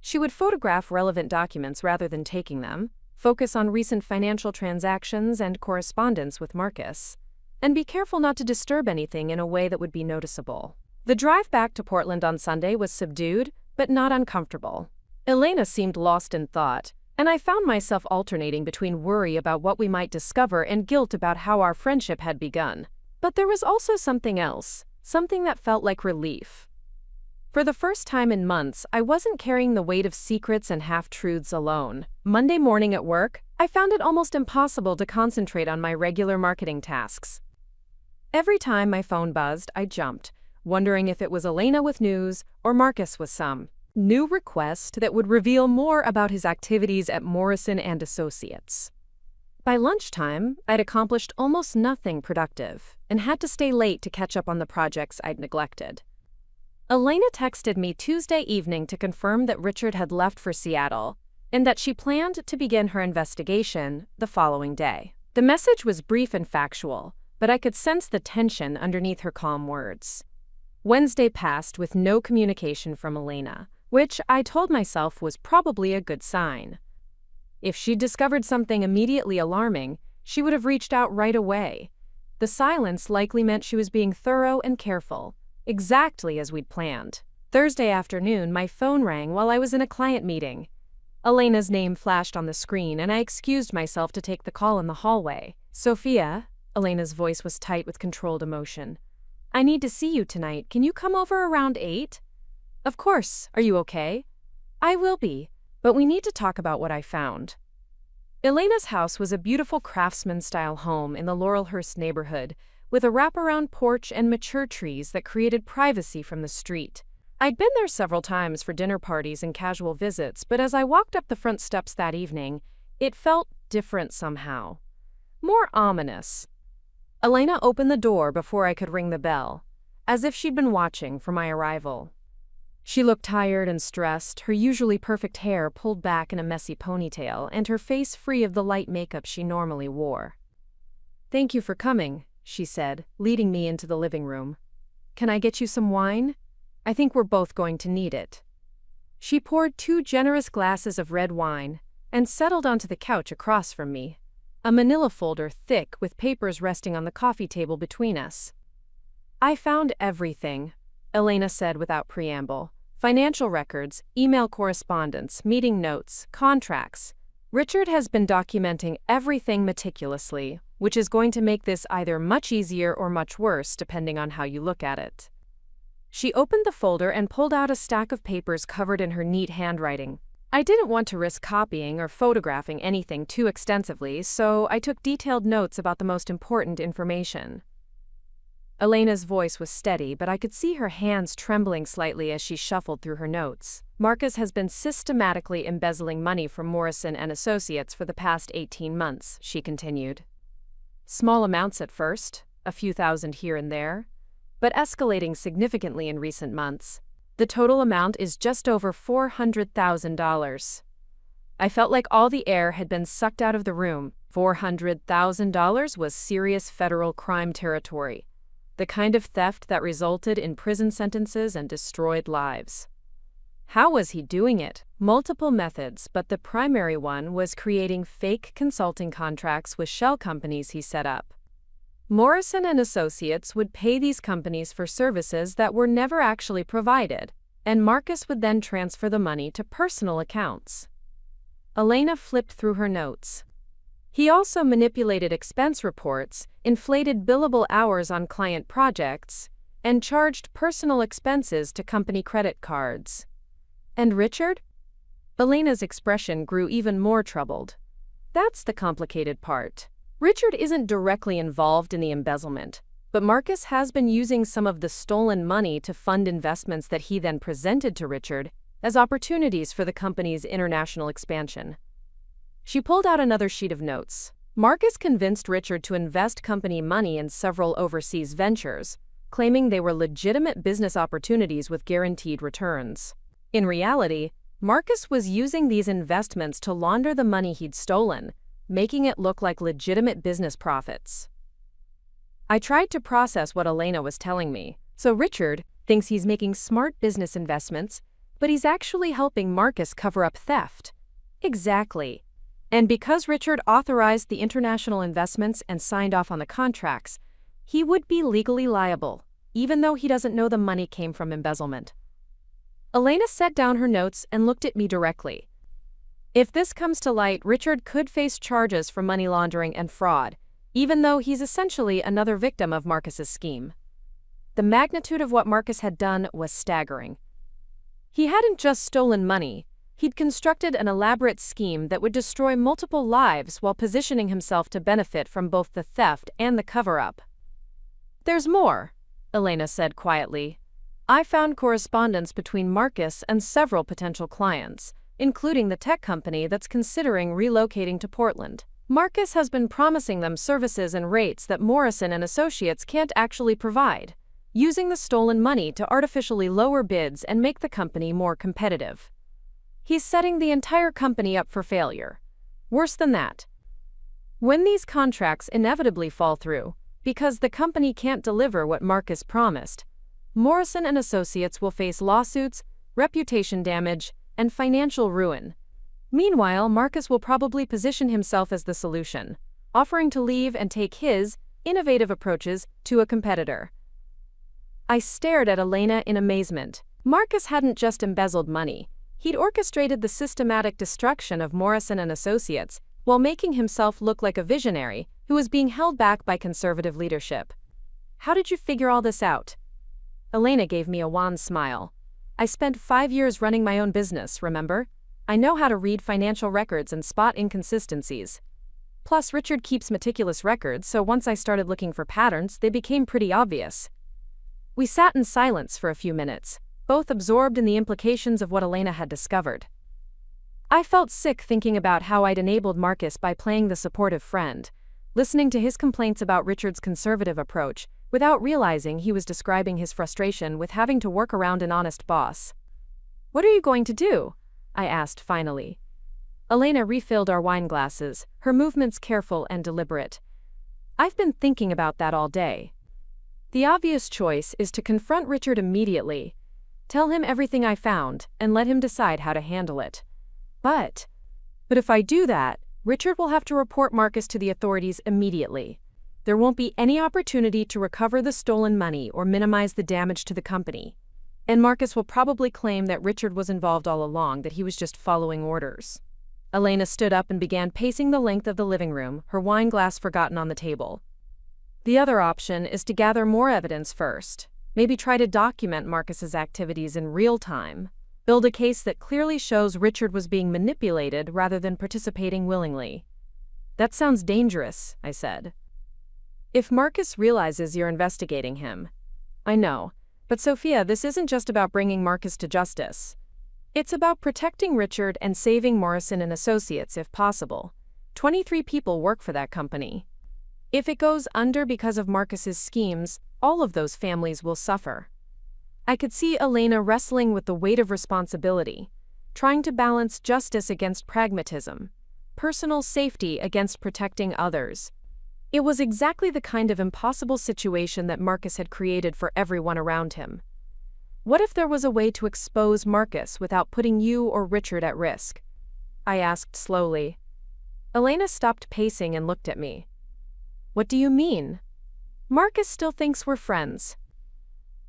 She would photograph relevant documents rather than taking them, focus on recent financial transactions and correspondence with Marcus, and be careful not to disturb anything in a way that would be noticeable. The drive back to Portland on Sunday was subdued, but not uncomfortable. Elena seemed lost in thought, and I found myself alternating between worry about what we might discover and guilt about how our friendship had begun. But there was also something else, something that felt like relief. For the first time in months, I wasn't carrying the weight of secrets and half-truths alone. Monday morning at work, I found it almost impossible to concentrate on my regular marketing tasks. Every time my phone buzzed, I jumped, wondering if it was Elena with news or Marcus with some new request that would reveal more about his activities at Morrison and Associates. By lunchtime, I'd accomplished almost nothing productive and had to stay late to catch up on the projects I'd neglected. Elena texted me Tuesday evening to confirm that Richard had left for Seattle and that she planned to begin her investigation the following day. The message was brief and factual, but I could sense the tension underneath her calm words. Wednesday passed with no communication from Elena, which I told myself was probably a good sign. If she'd discovered something immediately alarming, she would have reached out right away. The silence likely meant she was being thorough and careful, exactly as we'd planned. Thursday afternoon, my phone rang while I was in a client meeting. Elena's name flashed on the screen, and I excused myself to take the call in the hallway. "Sophia," Elena's voice was tight with controlled emotion. "I need to see you tonight. Can you come over around 8? "Of course. Are you okay?" "I will be, but we need to talk about what I found." Elena's house was a beautiful craftsman-style home in the Laurelhurst neighborhood, with a wraparound porch and mature trees that created privacy from the street. I'd been there several times for dinner parties and casual visits, but as I walked up the front steps that evening, it felt different somehow. More ominous. Elena opened the door before I could ring the bell, as if she'd been watching for my arrival. She looked tired and stressed, her usually perfect hair pulled back in a messy ponytail, and her face free of the light makeup she normally wore. "Thank you for coming," she said, leading me into the living room. "Can I get you some wine? I think we're both going to need it." She poured 2 generous glasses of red wine and settled onto the couch across from me, a manila folder thick with papers resting on the coffee table between us. "I found everything," Elena said without preamble. "Financial records, email correspondence, meeting notes, contracts. Richard has been documenting everything meticulously, which is going to make this either much easier or much worse depending on how you look at it." She opened the folder and pulled out a stack of papers covered in her neat handwriting. I didn't want to risk copying or photographing anything too extensively, so I took detailed notes about the most important information. Elena's voice was steady, but I could see her hands trembling slightly as she shuffled through her notes. "Marcus has been systematically embezzling money from Morrison and Associates for the past 18 months, she continued. "Small amounts at first, a few thousand here and there, but escalating significantly in recent months. The total amount is just over $400,000. I felt like all the air had been sucked out of the room. $400,000 was serious federal crime territory, the kind of theft that resulted in prison sentences and destroyed lives. How was he doing it? Multiple methods, but the primary one was creating fake consulting contracts with shell companies he set up. Morrison and Associates would pay these companies for services that were never actually provided, and Marcus would then transfer the money to personal accounts. Elena flipped through her notes. He also manipulated expense reports, inflated billable hours on client projects, and charged personal expenses to company credit cards. And Richard? Elena's expression grew even more troubled. That's the complicated part. Richard isn't directly involved in the embezzlement, but Marcus has been using some of the stolen money to fund investments that he then presented to Richard as opportunities for the company's international expansion. She pulled out another sheet of notes. Marcus convinced Richard to invest company money in several overseas ventures, claiming they were legitimate business opportunities with guaranteed returns. In reality, Marcus was using these investments to launder the money he'd stolen, making it look like legitimate business profits. I tried to process what Elena was telling me. So Richard thinks he's making smart business investments, but he's actually helping Marcus cover up theft. Exactly. And because Richard authorized the international investments and signed off on the contracts, he would be legally liable, even though he doesn't know the money came from embezzlement. Elena set down her notes and looked at me directly. If this comes to light, Richard could face charges for money laundering and fraud, even though he's essentially another victim of Marcus's scheme. The magnitude of what Marcus had done was staggering. He hadn't just stolen money, he'd constructed an elaborate scheme that would destroy multiple lives while positioning himself to benefit from both the theft and the cover-up. There's more, Elena said quietly. I found correspondence between Marcus and several potential clients, including the tech company that's considering relocating to Portland. Marcus has been promising them services and rates that Morrison and Associates can't actually provide, using the stolen money to artificially lower bids and make the company more competitive. He's setting the entire company up for failure. Worse than that. When these contracts inevitably fall through, because the company can't deliver what Marcus promised, Morrison and Associates will face lawsuits, reputation damage, and financial ruin. Meanwhile, Marcus will probably position himself as the solution, offering to leave and take his innovative approaches to a competitor. I stared at Elena in amazement. Marcus hadn't just embezzled money. He'd orchestrated the systematic destruction of Morrison and Associates while making himself look like a visionary who was being held back by conservative leadership. How did you figure all this out? Elena gave me a wan smile. I spent 5 years running my own business, remember? I know how to read financial records and spot inconsistencies. Plus, Richard keeps meticulous records, so once I started looking for patterns, they became pretty obvious. We sat in silence for a few minutes, both absorbed in the implications of what Elena had discovered. I felt sick thinking about how I'd enabled Marcus by playing the supportive friend, listening to his complaints about Richard's conservative approach, without realizing he was describing his frustration with having to work around an honest boss. What are you going to do? I asked finally. Elena refilled our wine glasses, her movements careful and deliberate. I've been thinking about that all day. The obvious choice is to confront Richard immediately, tell him everything I found, and let him decide how to handle it. But if I do that, Richard will have to report Marcus to the authorities immediately. There won't be any opportunity to recover the stolen money or minimize the damage to the company. And Marcus will probably claim that Richard was involved all along, that he was just following orders. Elena stood up and began pacing the length of the living room, her wine glass forgotten on the table. The other option is to gather more evidence first. Maybe try to document Marcus's activities in real time. Build a case that clearly shows Richard was being manipulated rather than participating willingly. That sounds dangerous, I said. If Marcus realizes you're investigating him. I know, but Sophia, this isn't just about bringing Marcus to justice. It's about protecting Richard and saving Morrison and Associates if possible. 23 people work for that company. If it goes under because of Marcus's schemes, all of those families will suffer. I could see Elena wrestling with the weight of responsibility, trying to balance justice against pragmatism. personal safety against protecting others. It was exactly the kind of impossible situation that Marcus had created for everyone around him. What if there was a way to expose Marcus without putting you or Richard at risk? I asked slowly. Elena stopped pacing and looked at me. What do you mean? Marcus still thinks we're friends.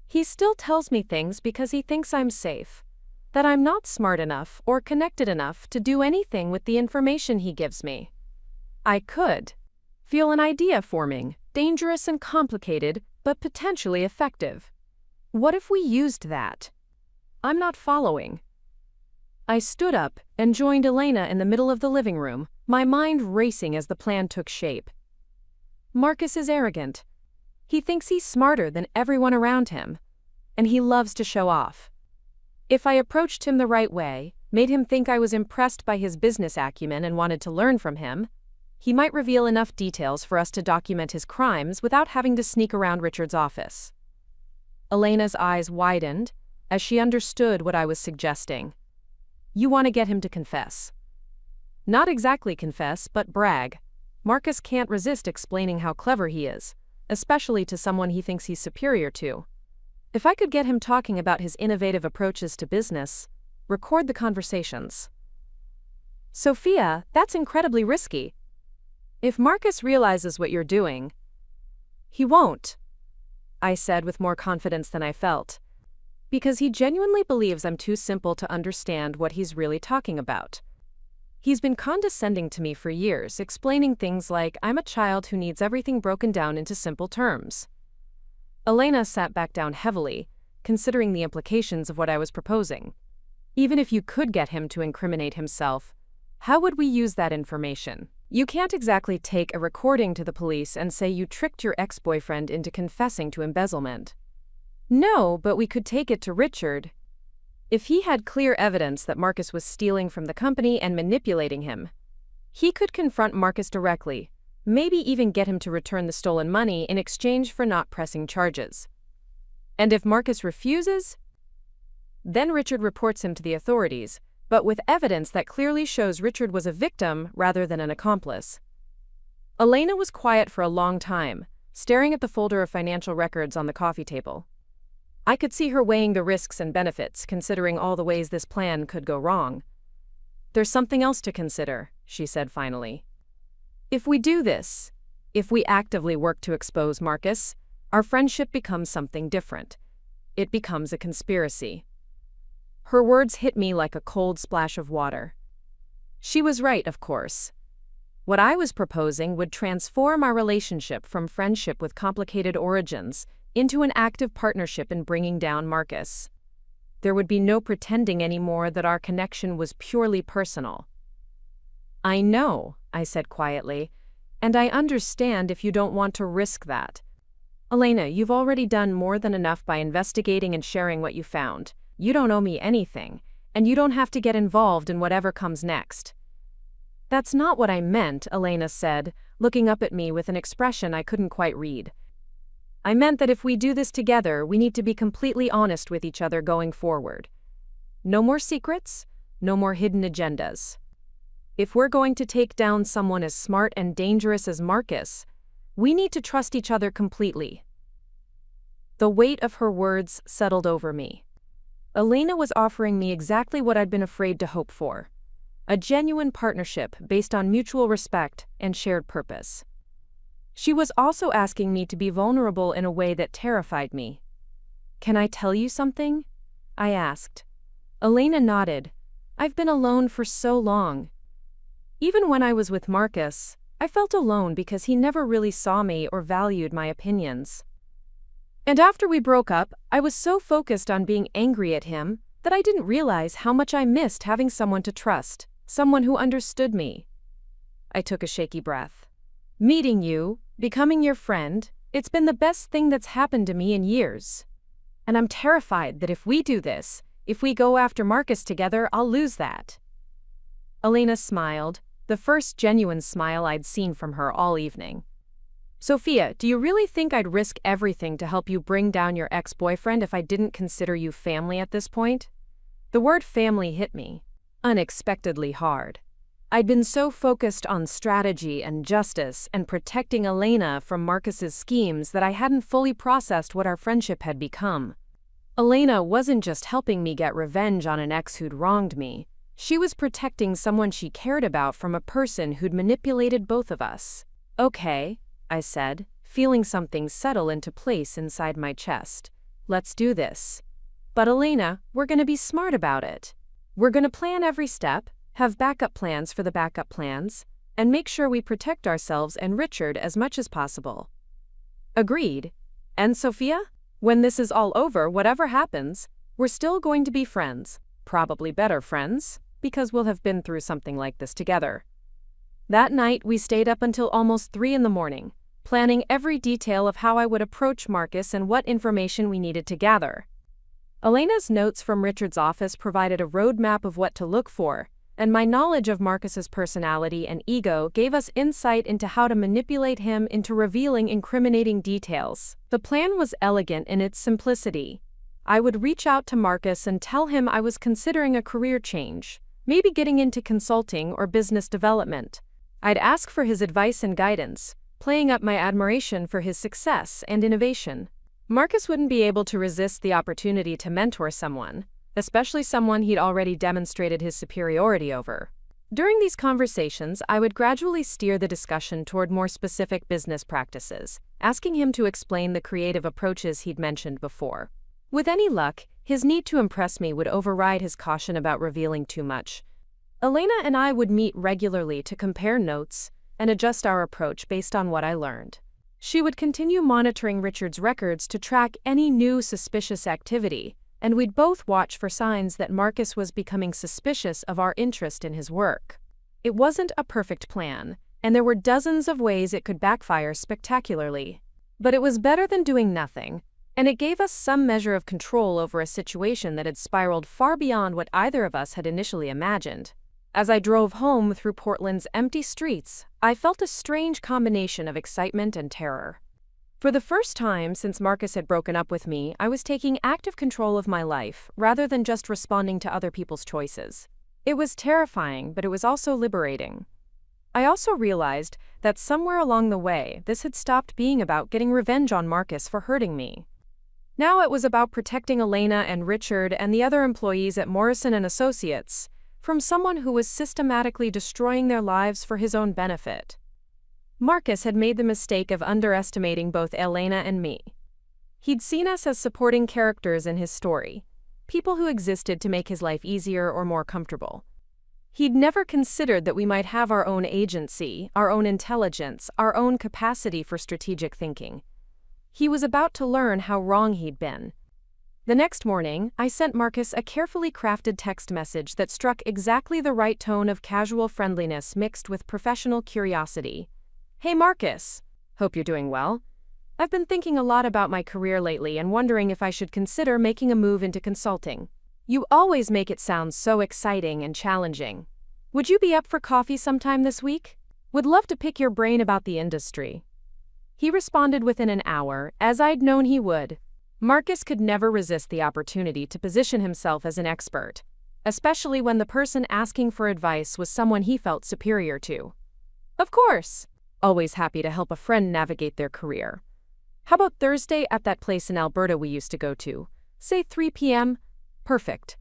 He still tells me things because he thinks I'm safe, that I'm not smart enough or connected enough to do anything with the information he gives me. I could feel an idea forming, dangerous and complicated, but potentially effective. What if we used that? I'm not following. I stood up and joined Elena in the middle of the living room, my mind racing as the plan took shape. Marcus is arrogant. He thinks he's smarter than everyone around him, and he loves to show off. If I approached him the right way, made him think I was impressed by his business acumen and wanted to learn from him, he might reveal enough details for us to document his crimes without having to sneak around Richard's office. Elena's eyes widened as she understood what I was suggesting. You want to get him to confess. Not exactly confess, but brag. Marcus can't resist explaining how clever he is, especially to someone he thinks he's superior to. If I could get him talking about his innovative approaches to business, record the conversations. Sophia, that's incredibly risky. If Marcus realizes what you're doing, he won't, I said with more confidence than I felt, because he genuinely believes I'm too simple to understand what he's really talking about. He's been condescending to me for years, explaining things like I'm a child who needs everything broken down into simple terms. Elena sat back down heavily, considering the implications of what I was proposing. Even if you could get him to incriminate himself, how would we use that information? You can't exactly take a recording to the police and say you tricked your ex-boyfriend into confessing to embezzlement. No, but we could take it to Richard. If he had clear evidence that Marcus was stealing from the company and manipulating him, he could confront Marcus directly, maybe even get him to return the stolen money in exchange for not pressing charges. And if Marcus refuses, then Richard reports him to the authorities, but with evidence that clearly shows Richard was a victim rather than an accomplice. Elena was quiet for a long time, staring at the folder of financial records on the coffee table. I could see her weighing the risks and benefits, considering all the ways this plan could go wrong. There's something else to consider, she said finally. If we do this, if we actively work to expose Marcus, our friendship becomes something different. It becomes a conspiracy. Her words hit me like a cold splash of water. She was right, of course. What I was proposing would transform our relationship from friendship with complicated origins into an active partnership in bringing down Marcus. There would be no pretending anymore that our connection was purely personal. I know, I said quietly, and I understand if you don't want to risk that. Elena, you've already done more than enough by investigating and sharing what you found. You don't owe me anything, and you don't have to get involved in whatever comes next. That's not what I meant, Elena said, looking up at me with an expression I couldn't quite read. I meant that if we do this together, we need to be completely honest with each other going forward. No more secrets, no more hidden agendas. If we're going to take down someone as smart and dangerous as Marcus, we need to trust each other completely. The weight of her words settled over me. Elena was offering me exactly what I'd been afraid to hope for. A genuine partnership based on mutual respect and shared purpose. She was also asking me to be vulnerable in a way that terrified me. Can I tell you something? I asked. Elena nodded. I've been alone for so long. Even when I was with Marcus, I felt alone because he never really saw me or valued my opinions. And after we broke up, I was so focused on being angry at him that I didn't realize how much I missed having someone to trust, someone who understood me. I took a shaky breath. Meeting you, becoming your friend, it's been the best thing that's happened to me in years. And I'm terrified that if we do this, if we go after Marcus together, I'll lose that. Elena smiled, the first genuine smile I'd seen from her all evening. Sophia, do you really think I'd risk everything to help you bring down your ex-boyfriend if I didn't consider you family at this point? The word family hit me unexpectedly hard. I'd been so focused on strategy and justice and protecting Elena from Marcus's schemes that I hadn't fully processed what our friendship had become. Elena wasn't just helping me get revenge on an ex who'd wronged me. She was protecting someone she cared about from a person who'd manipulated both of us. Okay, I said, feeling something settle into place inside my chest. Let's do this. But Elena, we're gonna be smart about it. We're gonna plan every step, have backup plans for the backup plans, and make sure we protect ourselves and Richard as much as possible. Agreed. And Sophia? When this is all over, whatever happens, we're still going to be friends. Probably better friends, because we'll have been through something like this together. That night, we stayed up until almost 3 in the morning, planning every detail of how I would approach Marcus and what information we needed to gather. Elena's notes from Richard's office provided a roadmap of what to look for, and my knowledge of Marcus's personality and ego gave us insight into how to manipulate him into revealing incriminating details. The plan was elegant in its simplicity. I would reach out to Marcus and tell him I was considering a career change, maybe getting into consulting or business development. I'd ask for his advice and guidance, playing up my admiration for his success and innovation. Marcus wouldn't be able to resist the opportunity to mentor someone, especially someone he'd already demonstrated his superiority over. During these conversations, I would gradually steer the discussion toward more specific business practices, asking him to explain the creative approaches he'd mentioned before. With any luck, his need to impress me would override his caution about revealing too much. Elena and I would meet regularly to compare notes and adjust our approach based on what I learned. She would continue monitoring Richard's records to track any new suspicious activity, and we'd both watch for signs that Marcus was becoming suspicious of our interest in his work. It wasn't a perfect plan, and there were dozens of ways it could backfire spectacularly. But it was better than doing nothing, and it gave us some measure of control over a situation that had spiraled far beyond what either of us had initially imagined. As I drove home through Portland's empty streets, I felt a strange combination of excitement and terror. For the first time since Marcus had broken up with me, I was taking active control of my life, rather than just responding to other people's choices. It was terrifying, but it was also liberating. I also realized that somewhere along the way, this had stopped being about getting revenge on Marcus for hurting me. Now it was about protecting Elena and Richard and the other employees at Morrison & Associates from someone who was systematically destroying their lives for his own benefit. Marcus had made the mistake of underestimating both Elena and me. He'd seen us as supporting characters in his story, people who existed to make his life easier or more comfortable. He'd never considered that we might have our own agency, our own intelligence, our own capacity for strategic thinking. He was about to learn how wrong he'd been. The next morning, I sent Marcus a carefully crafted text message that struck exactly the right tone of casual friendliness mixed with professional curiosity. Hey Marcus, hope you're doing well. I've been thinking a lot about my career lately and wondering if I should consider making a move into consulting. You always make it sound so exciting and challenging. Would you be up for coffee sometime this week? Would love to pick your brain about the industry. He responded within an hour, as I'd known he would. Marcus could never resist the opportunity to position himself as an expert, especially when the person asking for advice was someone he felt superior to. Of course, always happy to help a friend navigate their career. How about Thursday at that place in Alberta we used to go to? Say 3 p.m.? Perfect.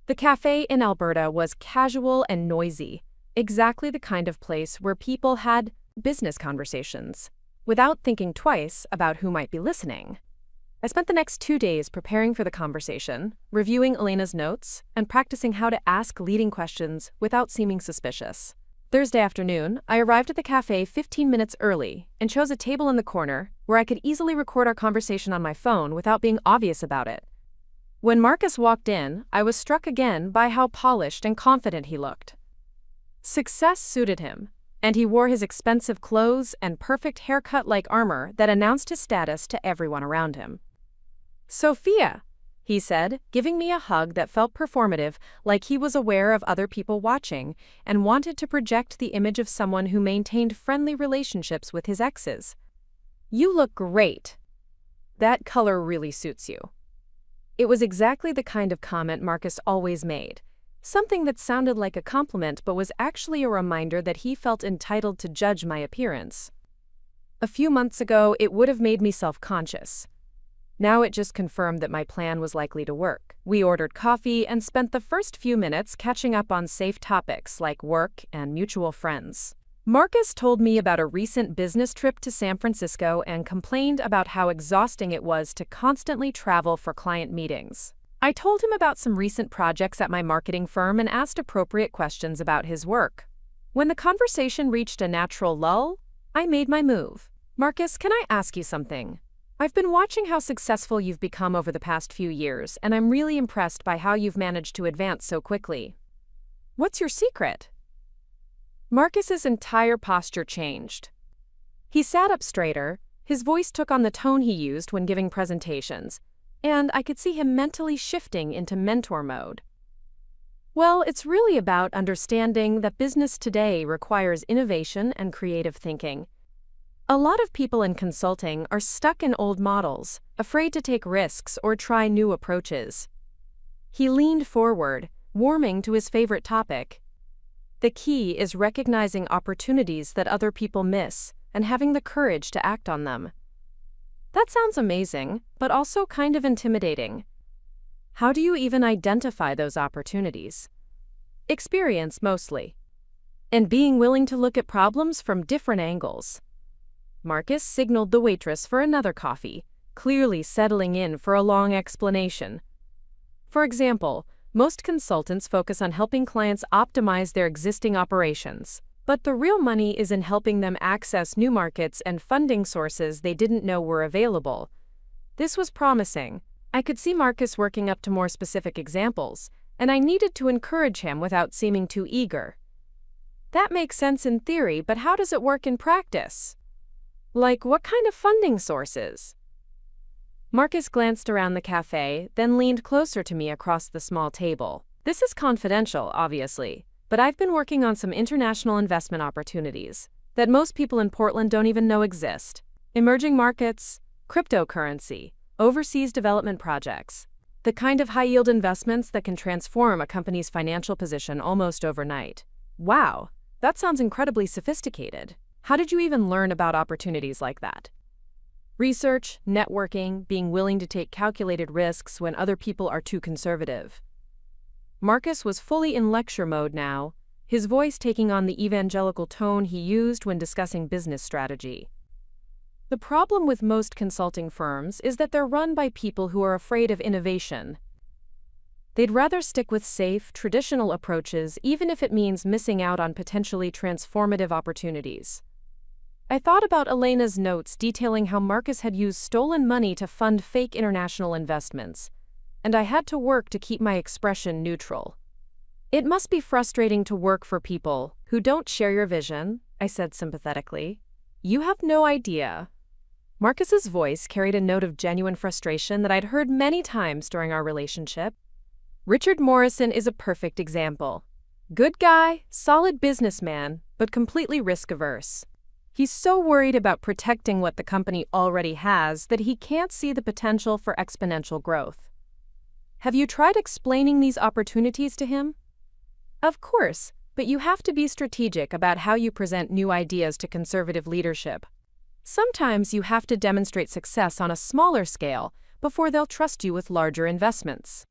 The cafe in Alberta was casual and noisy, exactly the kind of place where people had business conversations, without thinking twice about who might be listening. I spent the next 2 days preparing for the conversation, reviewing Elena's notes, and practicing how to ask leading questions without seeming suspicious. Thursday afternoon, I arrived at the cafe 15 minutes early and chose a table in the corner where I could easily record our conversation on my phone without being obvious about it. When Marcus walked in, I was struck again by how polished and confident he looked. Success suited him, and he wore his expensive clothes and perfect haircut like armor that announced his status to everyone around him. Sophia, he said, giving me a hug that felt performative, like he was aware of other people watching and wanted to project the image of someone who maintained friendly relationships with his exes. You look great. That color really suits you. It was exactly the kind of comment Marcus always made. Something that sounded like a compliment but was actually a reminder that he felt entitled to judge my appearance. A few months ago, it would have made me self-conscious. Now it just confirmed that my plan was likely to work. We ordered coffee and spent the first few minutes catching up on safe topics like work and mutual friends. Marcus told me about a recent business trip to San Francisco and complained about how exhausting it was to constantly travel for client meetings. I told him about some recent projects at my marketing firm and asked appropriate questions about his work. When the conversation reached a natural lull, I made my move. Marcus, can I ask you something? I've been watching how successful you've become over the past few years, and I'm really impressed by how you've managed to advance so quickly. What's your secret? Marcus's entire posture changed. He sat up straighter, his voice took on the tone he used when giving presentations, and I could see him mentally shifting into mentor mode. Well, it's really about understanding that business today requires innovation and creative thinking. A lot of people in consulting are stuck in old models, afraid to take risks or try new approaches. He leaned forward, warming to his favorite topic. The key is recognizing opportunities that other people miss and having the courage to act on them. That sounds amazing, but also kind of intimidating. How do you even identify those opportunities? Experience mostly. And being willing to look at problems from different angles. Marcus signaled the waitress for another coffee, clearly settling in for a long explanation. For example, most consultants focus on helping clients optimize their existing operations, but the real money is in helping them access new markets and funding sources they didn't know were available. This was promising. I could see Marcus working up to more specific examples, and I needed to encourage him without seeming too eager. That makes sense in theory, but how does it work in practice? Like, what kind of funding sources? Marcus glanced around the cafe, then leaned closer to me across the small table. This is confidential, obviously, but I've been working on some international investment opportunities that most people in Portland don't even know exist. Emerging markets, cryptocurrency, overseas development projects. The kind of high-yield investments that can transform a company's financial position almost overnight. Wow, that sounds incredibly sophisticated. How did you even learn about opportunities like that? Research, networking, being willing to take calculated risks when other people are too conservative. Marcus was fully in lecture mode now, his voice taking on the evangelical tone he used when discussing business strategy. The problem with most consulting firms is that they're run by people who are afraid of innovation. They'd rather stick with safe, traditional approaches even if it means missing out on potentially transformative opportunities. I thought about Elena's notes detailing how Marcus had used stolen money to fund fake international investments, and I had to work to keep my expression neutral. It must be frustrating to work for people who don't share your vision, I said sympathetically. You have no idea. Marcus's voice carried a note of genuine frustration that I'd heard many times during our relationship. Richard Morrison is a perfect example. Good guy, solid businessman, but completely risk-averse. He's so worried about protecting what the company already has that he can't see the potential for exponential growth. Have you tried explaining these opportunities to him? Of course, but you have to be strategic about how you present new ideas to conservative leadership. Sometimes you have to demonstrate success on a smaller scale before they'll trust you with larger investments.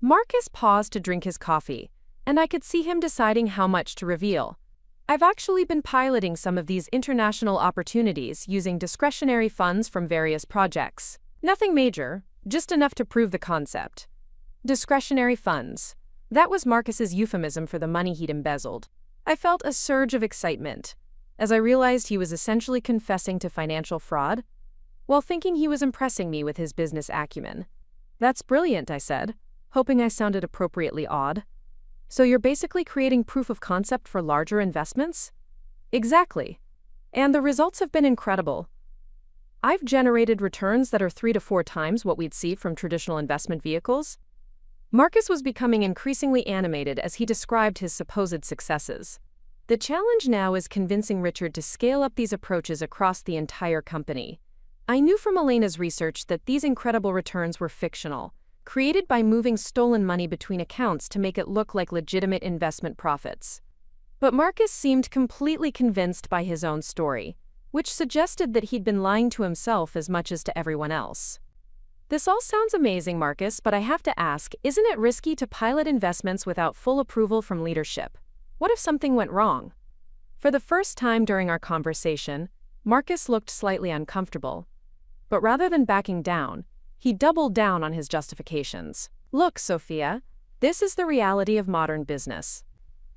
Marcus paused to drink his coffee, and I could see him deciding how much to reveal. I've actually been piloting some of these international opportunities using discretionary funds from various projects. Nothing major, just enough to prove the concept. Discretionary funds. That was Marcus's euphemism for the money he'd embezzled. I felt a surge of excitement, as I realized he was essentially confessing to financial fraud, while thinking he was impressing me with his business acumen. That's brilliant, I said, hoping I sounded appropriately odd. So you're basically creating proof of concept for larger investments? Exactly. And the results have been incredible. I've generated returns that are 3 to 4 times what we'd see from traditional investment vehicles. Marcus was becoming increasingly animated as he described his supposed successes. The challenge now is convincing Richard to scale up these approaches across the entire company. I knew from Elena's research that these incredible returns were fictional, created by moving stolen money between accounts to make it look like legitimate investment profits. But Marcus seemed completely convinced by his own story, which suggested that he'd been lying to himself as much as to everyone else. This all sounds amazing, Marcus, but I have to ask, isn't it risky to pilot investments without full approval from leadership? What if something went wrong? For the first time during our conversation, Marcus looked slightly uncomfortable. But rather than backing down, he doubled down on his justifications. Look, Sophia, this is the reality of modern business.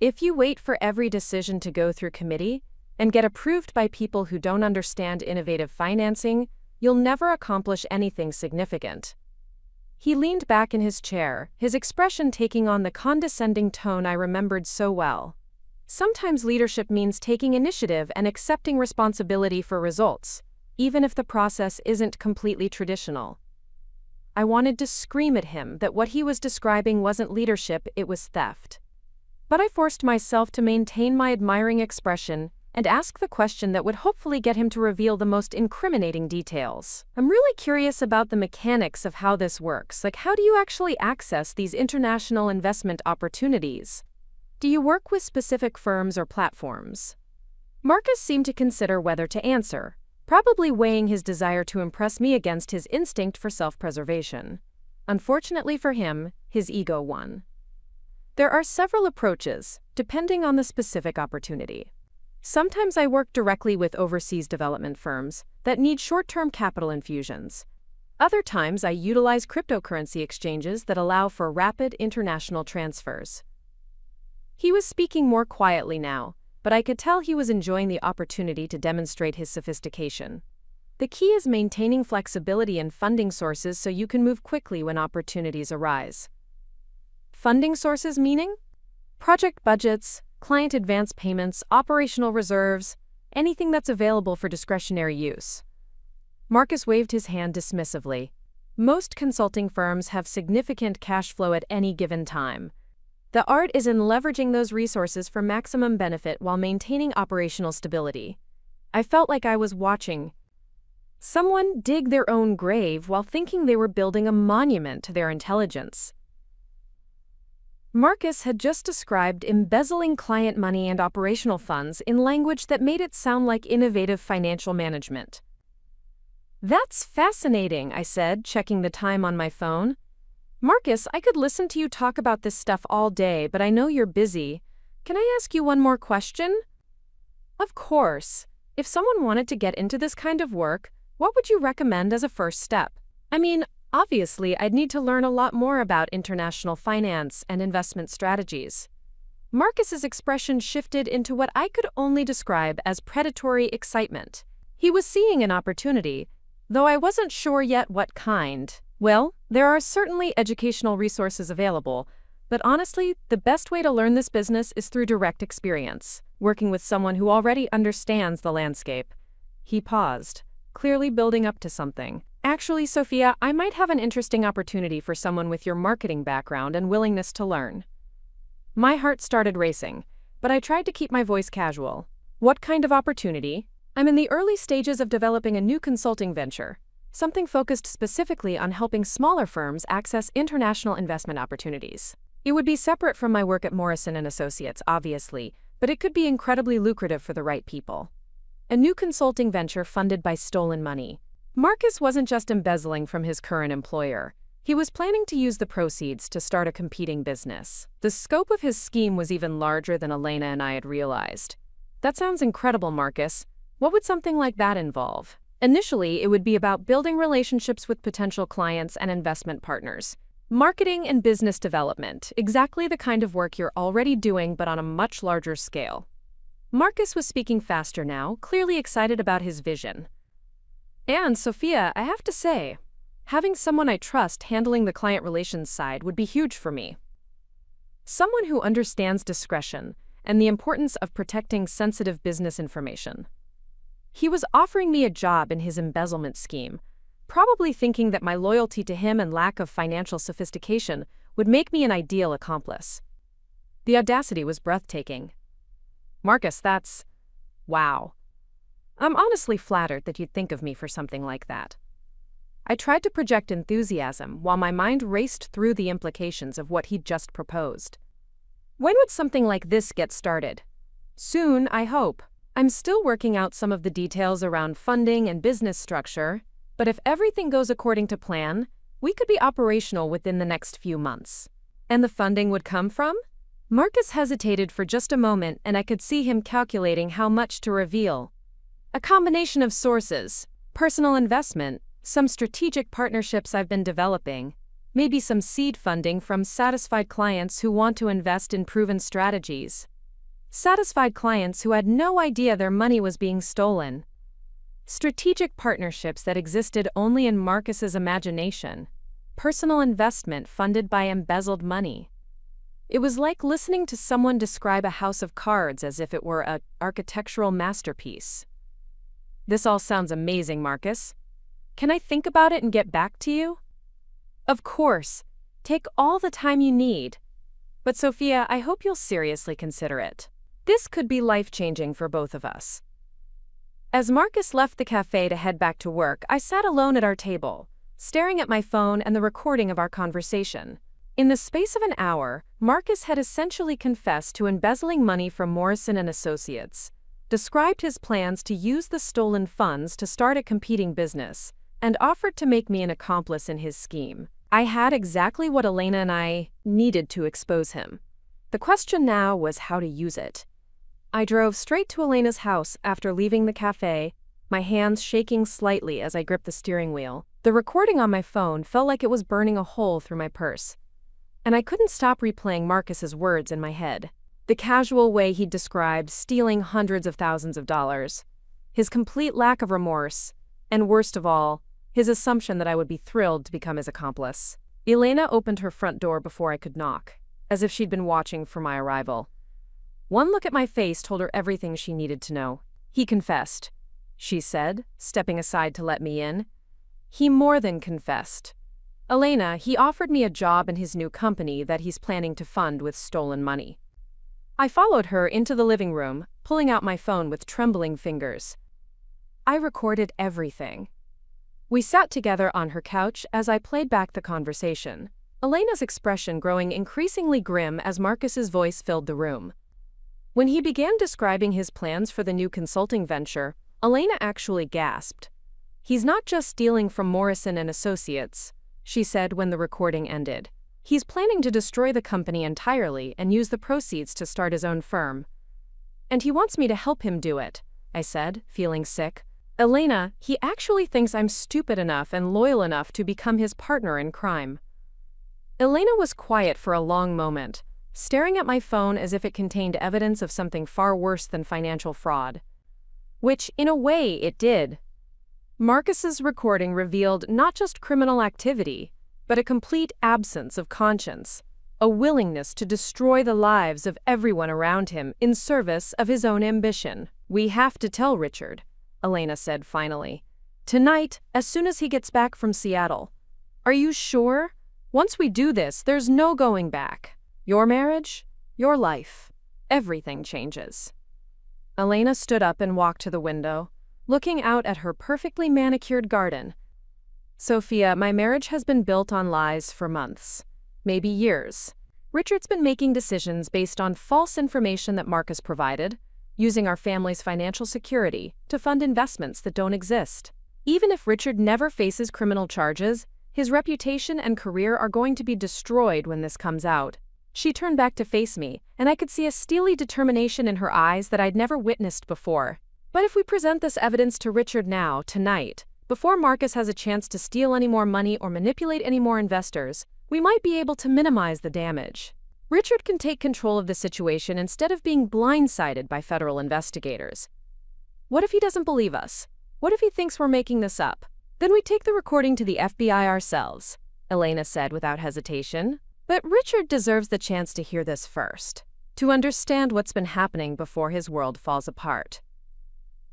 If you wait for every decision to go through committee and get approved by people who don't understand innovative financing, you'll never accomplish anything significant. He leaned back in his chair, his expression taking on the condescending tone I remembered so well. Sometimes leadership means taking initiative and accepting responsibility for results, even if the process isn't completely traditional. I wanted to scream at him that what he was describing wasn't leadership, it was theft. But I forced myself to maintain my admiring expression and ask the question that would hopefully get him to reveal the most incriminating details. I'm really curious about the mechanics of how this works. Like, how do you actually access these international investment opportunities? Do you work with specific firms or platforms? Marcus seemed to consider whether to answer, probably weighing his desire to impress me against his instinct for self-preservation. Unfortunately for him, his ego won. There are several approaches, depending on the specific opportunity. Sometimes I work directly with overseas development firms that need short-term capital infusions. Other times I utilize cryptocurrency exchanges that allow for rapid international transfers. He was speaking more quietly now, but I could tell he was enjoying the opportunity to demonstrate his sophistication. The key is maintaining flexibility in funding sources so you can move quickly when opportunities arise. Funding sources meaning? Project budgets, client advance payments, operational reserves, anything that's available for discretionary use. Marcus waved his hand dismissively. Most consulting firms have significant cash flow at any given time. The art is in leveraging those resources for maximum benefit while maintaining operational stability. I felt like I was watching someone dig their own grave while thinking they were building a monument to their intelligence. Marcus had just described embezzling client money and operational funds in language that made it sound like innovative financial management. That's fascinating, I said, checking the time on my phone. Marcus, I could listen to you talk about this stuff all day, but I know you're busy. Can I ask you one more question? Of course. If someone wanted to get into this kind of work, what would you recommend as a first step? I mean, obviously, I'd need to learn a lot more about international finance and investment strategies. Marcus's expression shifted into what I could only describe as predatory excitement. He was seeing an opportunity, though I wasn't sure yet what kind. Well, there are certainly educational resources available, but honestly, the best way to learn this business is through direct experience, working with someone who already understands the landscape. He paused, clearly building up to something. Actually, Sophia, I might have an interesting opportunity for someone with your marketing background and willingness to learn. My heart started racing, but I tried to keep my voice casual. What kind of opportunity? I'm in the early stages of developing a new consulting venture. Something focused specifically on helping smaller firms access international investment opportunities. It would be separate from my work at Morrison & Associates, obviously, but it could be incredibly lucrative for the right people. A new consulting venture funded by stolen money. Marcus wasn't just embezzling from his current employer. He was planning to use the proceeds to start a competing business. The scope of his scheme was even larger than Elena and I had realized. That sounds incredible, Marcus. What would something like that involve? Initially, it would be about building relationships with potential clients and investment partners. Marketing and business development, exactly the kind of work you're already doing but on a much larger scale. Marcus was speaking faster now, clearly excited about his vision. And, Sophia, I have to say, having someone I trust handling the client relations side would be huge for me. Someone who understands discretion and the importance of protecting sensitive business information. He was offering me a job in his embezzlement scheme, probably thinking that my loyalty to him and lack of financial sophistication would make me an ideal accomplice. The audacity was breathtaking. Marcus, that's... wow. I'm honestly flattered that you'd think of me for something like that. I tried to project enthusiasm while my mind raced through the implications of what he'd just proposed. When would something like this get started? Soon, I hope. I'm still working out some of the details around funding and business structure, but if everything goes according to plan, we could be operational within the next few months. And the funding would come from? Marcus hesitated for just a moment, and I could see him calculating how much to reveal. A combination of sources, personal investment, some strategic partnerships I've been developing, maybe some seed funding from satisfied clients who want to invest in proven strategies. Satisfied clients who had no idea their money was being stolen. Strategic partnerships that existed only in Marcus's imagination. Personal investment funded by embezzled money. It was like listening to someone describe a house of cards as if it were an architectural masterpiece. This all sounds amazing, Marcus. Can I think about it and get back to you? Of course. Take all the time you need. But Sophia, I hope you'll seriously consider it. This could be life-changing for both of us. As Marcus left the cafe to head back to work, I sat alone at our table, staring at my phone and the recording of our conversation. In the space of an hour, Marcus had essentially confessed to embezzling money from Morrison and Associates, described his plans to use the stolen funds to start a competing business, and offered to make me an accomplice in his scheme. I had exactly what Elena and I needed to expose him. The question now was how to use it. I drove straight to Elena's house after leaving the cafe, my hands shaking slightly as I gripped the steering wheel. The recording on my phone felt like it was burning a hole through my purse, and I couldn't stop replaying Marcus's words in my head. The casual way he'd described stealing hundreds of thousands of dollars, his complete lack of remorse, and worst of all, his assumption that I would be thrilled to become his accomplice. Elena opened her front door before I could knock, as if she'd been watching for my arrival. One look at my face told her everything she needed to know. He confessed, she said, stepping aside to let me in. He more than confessed. Elena, he offered me a job in his new company that he's planning to fund with stolen money. I followed her into the living room, pulling out my phone with trembling fingers. I recorded everything. We sat together on her couch as I played back the conversation, Elena's expression growing increasingly grim as Marcus's voice filled the room. When he began describing his plans for the new consulting venture, Elena actually gasped. He's not just stealing from Morrison and Associates, she said when the recording ended. He's planning to destroy the company entirely and use the proceeds to start his own firm. And he wants me to help him do it, I said, feeling sick. Elena, he actually thinks I'm stupid enough and loyal enough to become his partner in crime. Elena was quiet for a long moment, staring at my phone as if it contained evidence of something far worse than financial fraud. Which, in a way, it did. Marcus's recording revealed not just criminal activity, but a complete absence of conscience, a willingness to destroy the lives of everyone around him in service of his own ambition. We have to tell Richard, Elena said finally. Tonight, as soon as he gets back from Seattle. Are you sure? Once we do this, there's no going back. Your marriage, your life, everything changes. Elena stood up and walked to the window, looking out at her perfectly manicured garden. Sophia, my marriage has been built on lies for months, maybe years. Richard's been making decisions based on false information that Marcus provided, using our family's financial security to fund investments that don't exist. Even if Richard never faces criminal charges, his reputation and career are going to be destroyed when this comes out. She turned back to face me, and I could see a steely determination in her eyes that I'd never witnessed before. But if we present this evidence to Richard now, tonight, before Marcus has a chance to steal any more money or manipulate any more investors, we might be able to minimize the damage. Richard can take control of the situation instead of being blindsided by federal investigators. What if he doesn't believe us? What if he thinks we're making this up? Then we take the recording to the FBI ourselves, Elena said without hesitation. But Richard deserves the chance to hear this first, to understand what's been happening before his world falls apart.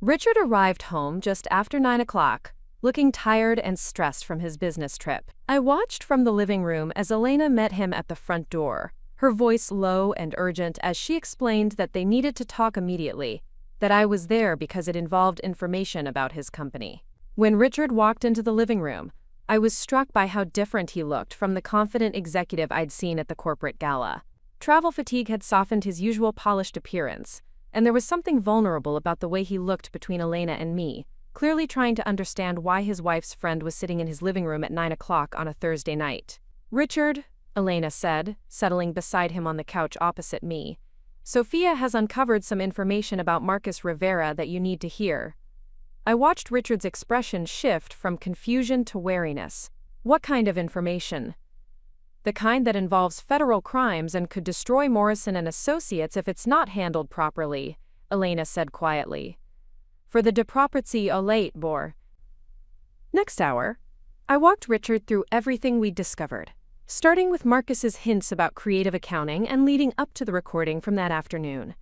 Richard arrived home just after 9 o'clock, looking tired and stressed from his business trip. I watched from the living room as Elena met him at the front door, her voice low and urgent as she explained that they needed to talk immediately, that I was there because it involved information about his company. When Richard walked into the living room, I was struck by how different he looked from the confident executive I'd seen at the corporate gala. Travel fatigue had softened his usual polished appearance, and there was something vulnerable about the way he looked between Elena and me, clearly trying to understand why his wife's friend was sitting in his living room at 9 o'clock on a Thursday night. "Richard," Elena said, settling beside him on the couch opposite me, "Sophia has uncovered some information about Marcus Rivera that you need to hear." I watched Richard's expression shift from confusion to wariness. "What kind of information?" "The kind that involves federal crimes and could destroy Morrison and Associates if it's not handled properly," Elena said quietly. "For the depropriety au late bor." Next hour, I walked Richard through everything we'd discovered, starting with Marcus's hints about creative accounting and leading up to the recording from that afternoon.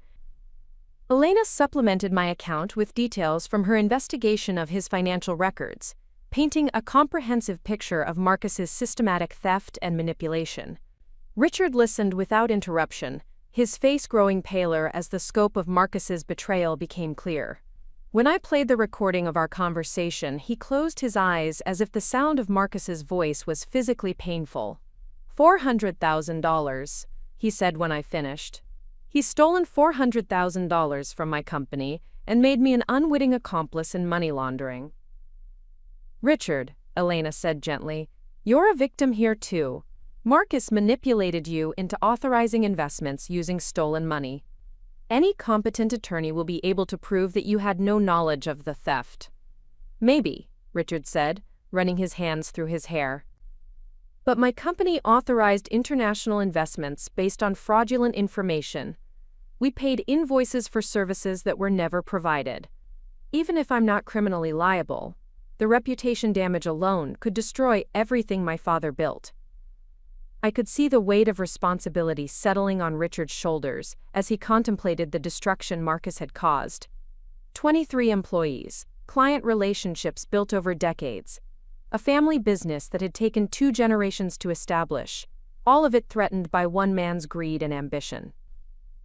Elena supplemented my account with details from her investigation of his financial records, painting a comprehensive picture of Marcus's systematic theft and manipulation. Richard listened without interruption, his face growing paler as the scope of Marcus's betrayal became clear. When I played the recording of our conversation, he closed his eyes as if the sound of Marcus's voice was physically painful. $400,000, he said when I finished. "He's stolen $400,000 from my company and made me an unwitting accomplice in money laundering." "Richard," Elena said gently, "you're a victim here too. Marcus manipulated you into authorizing investments using stolen money. Any competent attorney will be able to prove that you had no knowledge of the theft." "Maybe," Richard said, running his hands through his hair. "But my company authorized international investments based on fraudulent information. We paid invoices for services that were never provided. Even if I'm not criminally liable, the reputation damage alone could destroy everything my father built." I could see the weight of responsibility settling on Richard's shoulders as he contemplated the destruction Marcus had caused. 23 employees, client relationships built over decades, a family business that had taken 2 generations to establish, all of it threatened by one man's greed and ambition.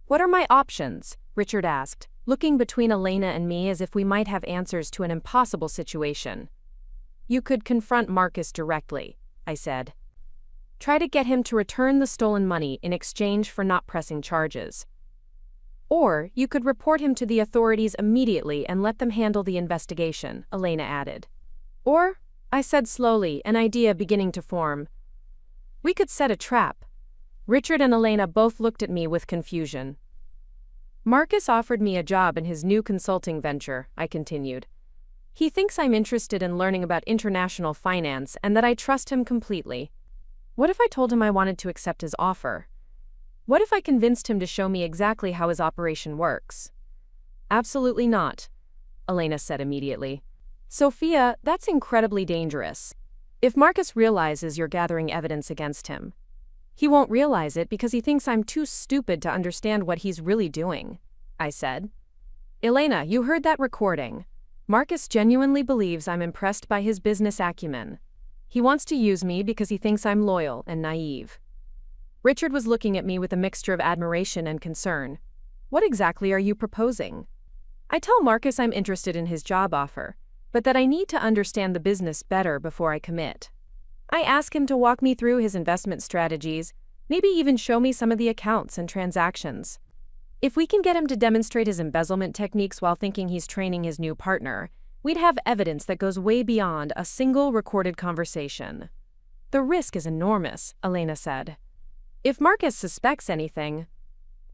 "What are my options?" Richard asked, looking between Elena and me as if we might have answers to an impossible situation. "You could confront Marcus directly," I said. "Try to get him to return the stolen money in exchange for not pressing charges. Or you could report him to the authorities immediately and let them handle the investigation," Elena added. "Or," I said slowly, an idea beginning to form, "we could set a trap." Richard and Elena both looked at me with confusion. "Marcus offered me a job in his new consulting venture," I continued. "He thinks I'm interested in learning about international finance and that I trust him completely. What if I told him I wanted to accept his offer? What if I convinced him to show me exactly how his operation works?" "Absolutely not," Elena said immediately. "Sophia, that's incredibly dangerous. If Marcus realizes you're gathering evidence against him, he won't realize it because he thinks I'm too stupid to understand what he's really doing," I said. "Elena, you heard that recording. Marcus genuinely believes I'm impressed by his business acumen. He wants to use me because he thinks I'm loyal and naive." Richard was looking at me with a mixture of admiration and concern. "What exactly are you proposing?" "I tell Marcus I'm interested in his job offer, but that I need to understand the business better before I commit. I ask him to walk me through his investment strategies, maybe even show me some of the accounts and transactions. If we can get him to demonstrate his embezzlement techniques while thinking he's training his new partner, we'd have evidence that goes way beyond a single recorded conversation." "The risk is enormous," Elena said. "If Marcus suspects anything..."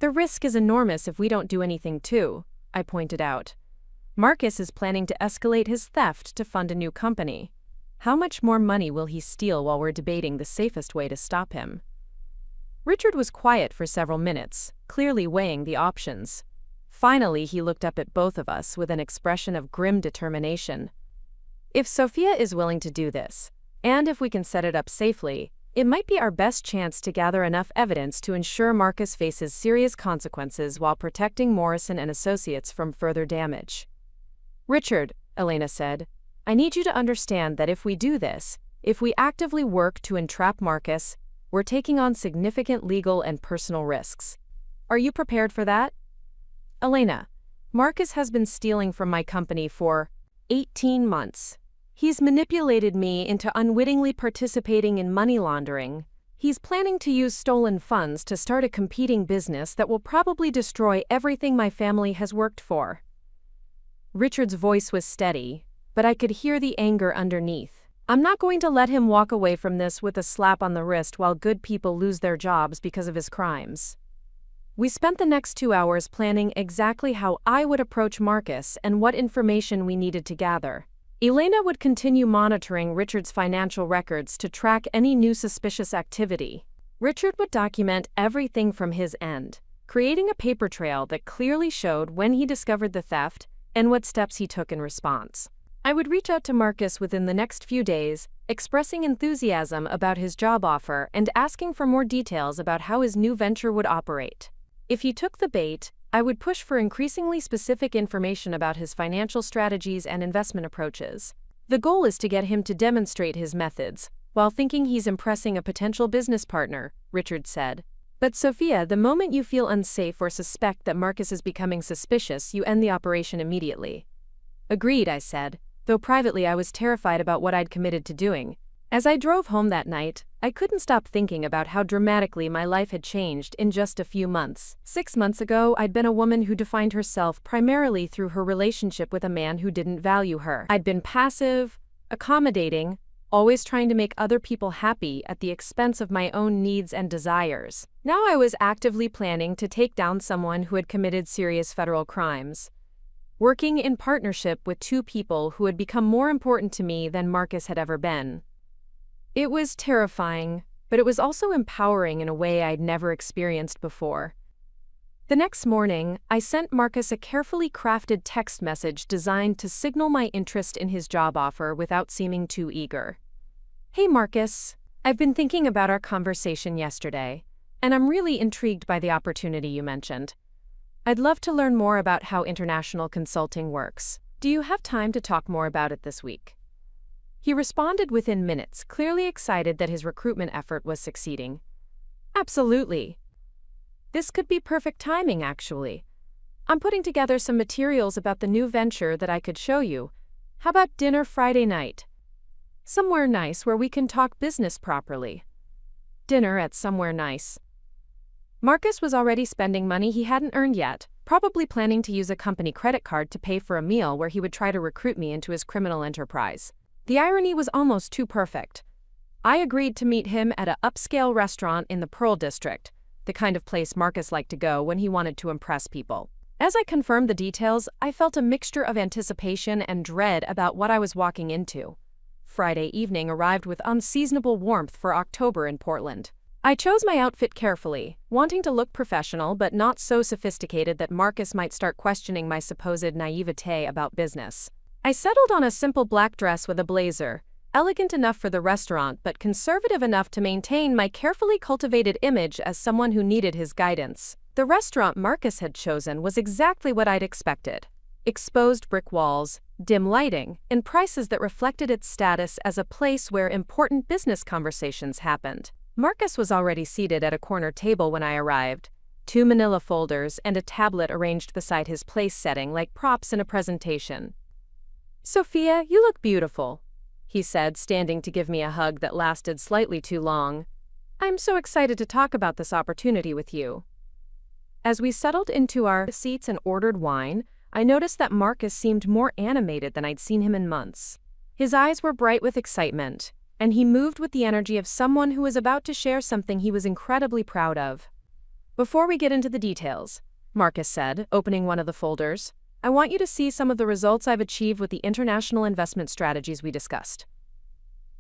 "The risk is enormous if we don't do anything too," I pointed out. "Marcus is planning to escalate his theft to fund a new company. How much more money will he steal while we're debating the safest way to stop him?" Richard was quiet for several minutes, clearly weighing the options. Finally, he looked up at both of us with an expression of grim determination. "If Sophia is willing to do this, and if we can set it up safely, it might be our best chance to gather enough evidence to ensure Marcus faces serious consequences while protecting Morrison and Associates from further damage." "Richard," Elena said, "I need you to understand that if we do this, if we actively work to entrap Marcus, we're taking on significant legal and personal risks. Are you prepared for that?" "Elena, Marcus has been stealing from my company for 18 months. He's manipulated me into unwittingly participating in money laundering. He's planning to use stolen funds to start a competing business that will probably destroy everything my family has worked for." Richard's voice was steady, but I could hear the anger underneath. I'm not going to let him walk away from this with a slap on the wrist while good people lose their jobs because of his crimes. We spent the next 2 hours planning exactly how I would approach Marcus and what information we needed to gather. Elena would continue monitoring Richard's financial records to track any new suspicious activity. Richard would document everything from his end, creating a paper trail that clearly showed when he discovered the theft and what steps he took in response. I would reach out to Marcus within the next few days, expressing enthusiasm about his job offer and asking for more details about how his new venture would operate. If he took the bait, I would push for increasingly specific information about his financial strategies and investment approaches. The goal is to get him to demonstrate his methods, while thinking he's impressing a potential business partner, Richard said. But Sophia, the moment you feel unsafe or suspect that Marcus is becoming suspicious, you end the operation immediately. Agreed, I said, though privately I was terrified about what I'd committed to doing. As I drove home that night, I couldn't stop thinking about how dramatically my life had changed in just a few months. 6 months ago, I'd been a woman who defined herself primarily through her relationship with a man who didn't value her. I'd been passive, accommodating, always trying to make other people happy at the expense of my own needs and desires. Now I was actively planning to take down someone who had committed serious federal crimes, working in partnership with 2 people who had become more important to me than Marcus had ever been. It was terrifying, but it was also empowering in a way I'd never experienced before. The next morning, I sent Marcus a carefully crafted text message designed to signal my interest in his job offer without seeming too eager. "Hey Marcus, I've been thinking about our conversation yesterday, and I'm really intrigued by the opportunity you mentioned. I'd love to learn more about how international consulting works. Do you have time to talk more about it this week?" He responded within minutes, clearly excited that his recruitment effort was succeeding. "Absolutely. This could be perfect timing, actually. I'm putting together some materials about the new venture that I could show you. How about dinner Friday night? Somewhere nice where we can talk business properly." Dinner at somewhere nice. Marcus was already spending money he hadn't earned yet, probably planning to use a company credit card to pay for a meal where he would try to recruit me into his criminal enterprise. The irony was almost too perfect. I agreed to meet him at an upscale restaurant in the Pearl District, the kind of place Marcus liked to go when he wanted to impress people. As I confirmed the details, I felt a mixture of anticipation and dread about what I was walking into. Friday evening arrived with unseasonable warmth for October in Portland. I chose my outfit carefully, wanting to look professional but not so sophisticated that Marcus might start questioning my supposed naivete about business. I settled on a simple black dress with a blazer, elegant enough for the restaurant but conservative enough to maintain my carefully cultivated image as someone who needed his guidance. The restaurant Marcus had chosen was exactly what I'd expected. Exposed brick walls, dim lighting, and prices that reflected its status as a place where important business conversations happened. Marcus was already seated at a corner table when I arrived. 2 manila folders and a tablet arranged beside his place setting like props in a presentation. "Sophia, you look beautiful," he said, standing to give me a hug that lasted slightly too long. "I'm so excited to talk about this opportunity with you." As we settled into our seats and ordered wine, I noticed that Marcus seemed more animated than I'd seen him in months. His eyes were bright with excitement, and he moved with the energy of someone who was about to share something he was incredibly proud of. "Before we get into the details," Marcus said, opening one of the folders, "I want you to see some of the results I've achieved with the international investment strategies we discussed."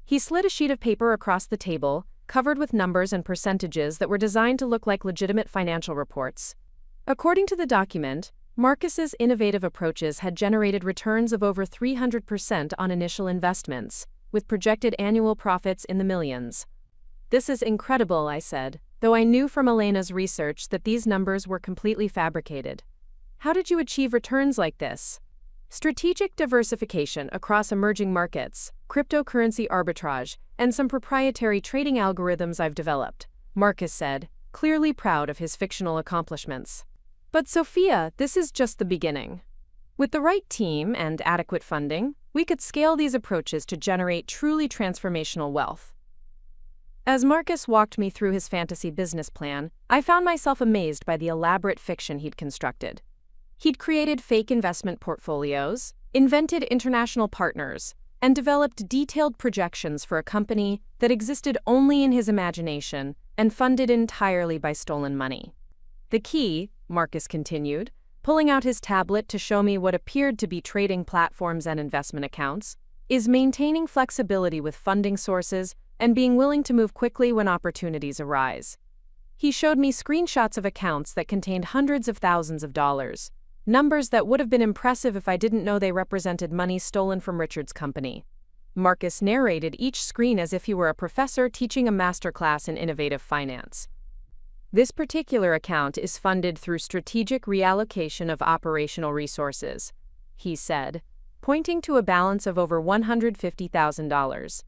He slid a sheet of paper across the table, covered with numbers and percentages that were designed to look like legitimate financial reports. According to the document, Marcus's innovative approaches had generated returns of over 300% on initial investments, with projected annual profits in the millions. "This is incredible," I said, though I knew from Elena's research that these numbers were completely fabricated. "How did you achieve returns like this?" "Strategic diversification across emerging markets, cryptocurrency arbitrage, and some proprietary trading algorithms I've developed," Marcus said, clearly proud of his fictional accomplishments. "But Sophia, this is just the beginning. With the right team and adequate funding, we could scale these approaches to generate truly transformational wealth. As Marcus walked me through his fantasy business plan, I found myself amazed by the elaborate fiction he'd constructed. He'd created fake investment portfolios, invented international partners, and developed detailed projections for a company that existed only in his imagination and funded entirely by stolen money. The key, Marcus continued, pulling out his tablet to show me what appeared to be trading platforms and investment accounts, is maintaining flexibility with funding sources and being willing to move quickly when opportunities arise. He showed me screenshots of accounts that contained hundreds of thousands of dollars, numbers that would have been impressive if I didn't know they represented money stolen from Richard's company. Marcus narrated each screen as if he were a professor teaching a masterclass in innovative finance. This particular account is funded through strategic reallocation of operational resources, he said, pointing to a balance of over $150,000.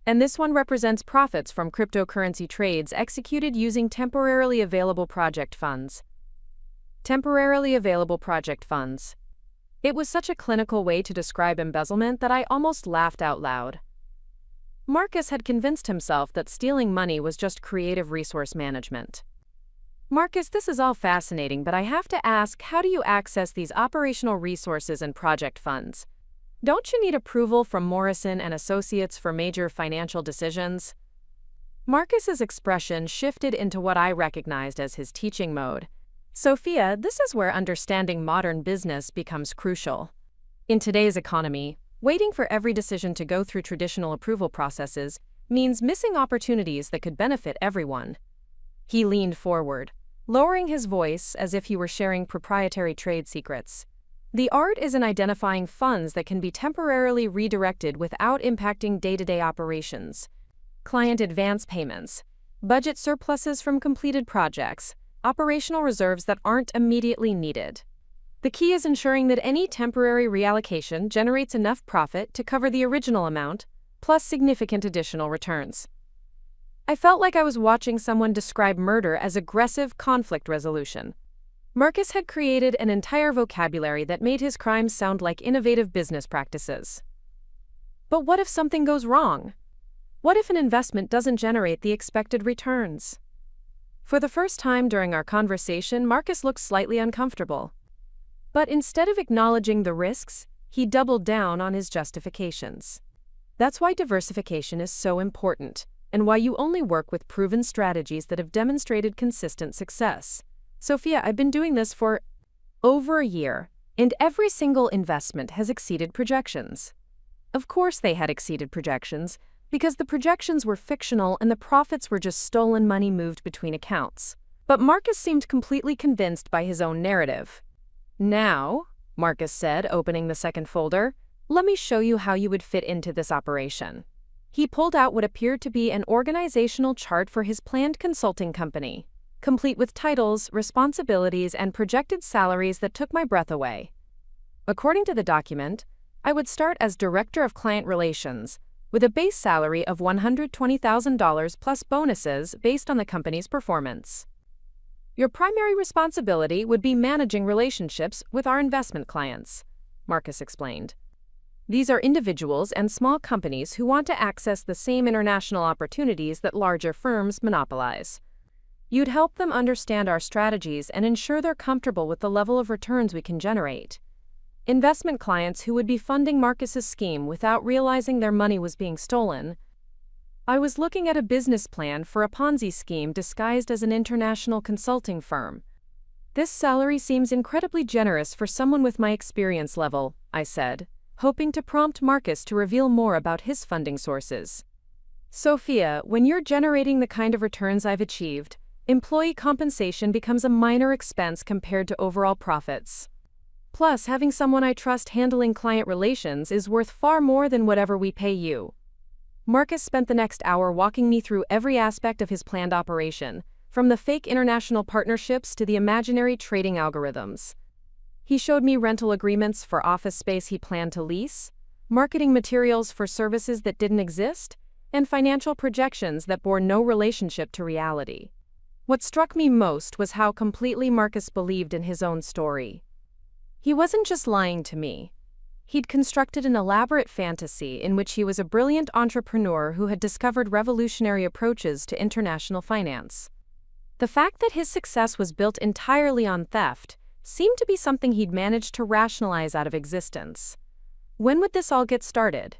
And this one represents profits from cryptocurrency trades executed using temporarily available project funds. Temporarily available project funds. It was such a clinical way to describe embezzlement that I almost laughed out loud. Marcus had convinced himself that stealing money was just creative resource management. Marcus, this is all fascinating, but I have to ask, how do you access these operational resources and project funds? Don't you need approval from Morrison and Associates for major financial decisions? Marcus's expression shifted into what I recognized as his teaching mode. Sophia, this is where understanding modern business becomes crucial. In today's economy, waiting for every decision to go through traditional approval processes means missing opportunities that could benefit everyone. He leaned forward, lowering his voice as if he were sharing proprietary trade secrets. The art is in identifying funds that can be temporarily redirected without impacting day-to-day operations. Client advance payments, budget surpluses from completed projects, operational reserves that aren't immediately needed. The key is ensuring that any temporary reallocation generates enough profit to cover the original amount, plus significant additional returns. I felt like I was watching someone describe murder as aggressive conflict resolution. Marcus had created an entire vocabulary that made his crimes sound like innovative business practices. But what if something goes wrong? What if an investment doesn't generate the expected returns? For the first time during our conversation, Marcus looked slightly uncomfortable. But instead of acknowledging the risks, he doubled down on his justifications. That's why diversification is so important, and why you only work with proven strategies that have demonstrated consistent success. Sophia, I've been doing this for over a year, and every single investment has exceeded projections. Of course they had exceeded projections, because the projections were fictional and the profits were just stolen money moved between accounts. But Marcus seemed completely convinced by his own narrative. Now, Marcus said, opening the second folder, let me show you how you would fit into this operation. He pulled out what appeared to be an organizational chart for his planned consulting company, complete with titles, responsibilities, and projected salaries that took my breath away. According to the document, I would start as Director of Client Relations, with a base salary of $120,000 plus bonuses based on the company's performance. Your primary responsibility would be managing relationships with our investment clients, Marcus explained. These are individuals and small companies who want to access the same international opportunities that larger firms monopolize. You'd help them understand our strategies and ensure they're comfortable with the level of returns we can generate. Investment clients who would be funding Marcus's scheme without realizing their money was being stolen. I was looking at a business plan for a Ponzi scheme disguised as an international consulting firm. This salary seems incredibly generous for someone with my experience level, I said, hoping to prompt Marcus to reveal more about his funding sources. Sophia, when you're generating the kind of returns I've achieved, employee compensation becomes a minor expense compared to overall profits. Plus, having someone I trust handling client relations is worth far more than whatever we pay you. Marcus spent the next hour walking me through every aspect of his planned operation, from the fake international partnerships to the imaginary trading algorithms. He showed me rental agreements for office space he planned to lease, marketing materials for services that didn't exist, and financial projections that bore no relationship to reality. What struck me most was how completely Marcus believed in his own story. He wasn't just lying to me. He'd constructed an elaborate fantasy in which he was a brilliant entrepreneur who had discovered revolutionary approaches to international finance. The fact that his success was built entirely on theft seemed to be something he'd managed to rationalize out of existence. When would this all get started?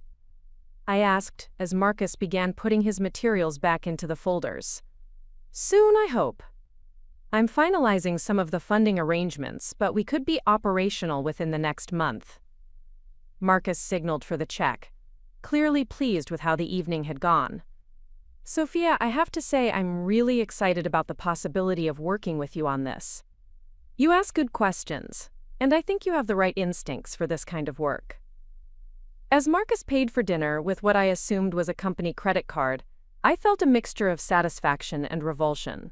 I asked as Marcus began putting his materials back into the folders. Soon, I hope. I'm finalizing some of the funding arrangements, but we could be operational within the next month. Marcus signaled for the check, clearly pleased with how the evening had gone. Sophia, I have to say I'm really excited about the possibility of working with you on this. You ask good questions, and I think you have the right instincts for this kind of work. As Marcus paid for dinner with what I assumed was a company credit card, I felt a mixture of satisfaction and revulsion.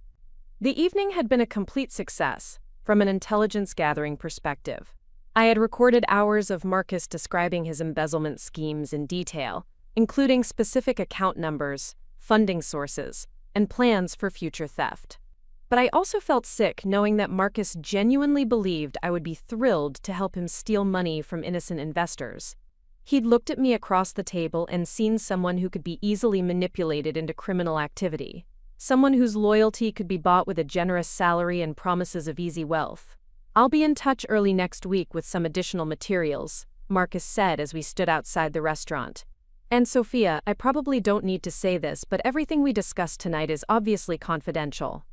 The evening had been a complete success, from an intelligence-gathering perspective. I had recorded hours of Marcus describing his embezzlement schemes in detail, including specific account numbers, funding sources, and plans for future theft. But I also felt sick knowing that Marcus genuinely believed I would be thrilled to help him steal money from innocent investors. He'd looked at me across the table and seen someone who could be easily manipulated into criminal activity. Someone whose loyalty could be bought with a generous salary and promises of easy wealth. I'll be in touch early next week with some additional materials, Marcus said as we stood outside the restaurant. And Sophia, I probably don't need to say this, but everything we discussed tonight is obviously confidential.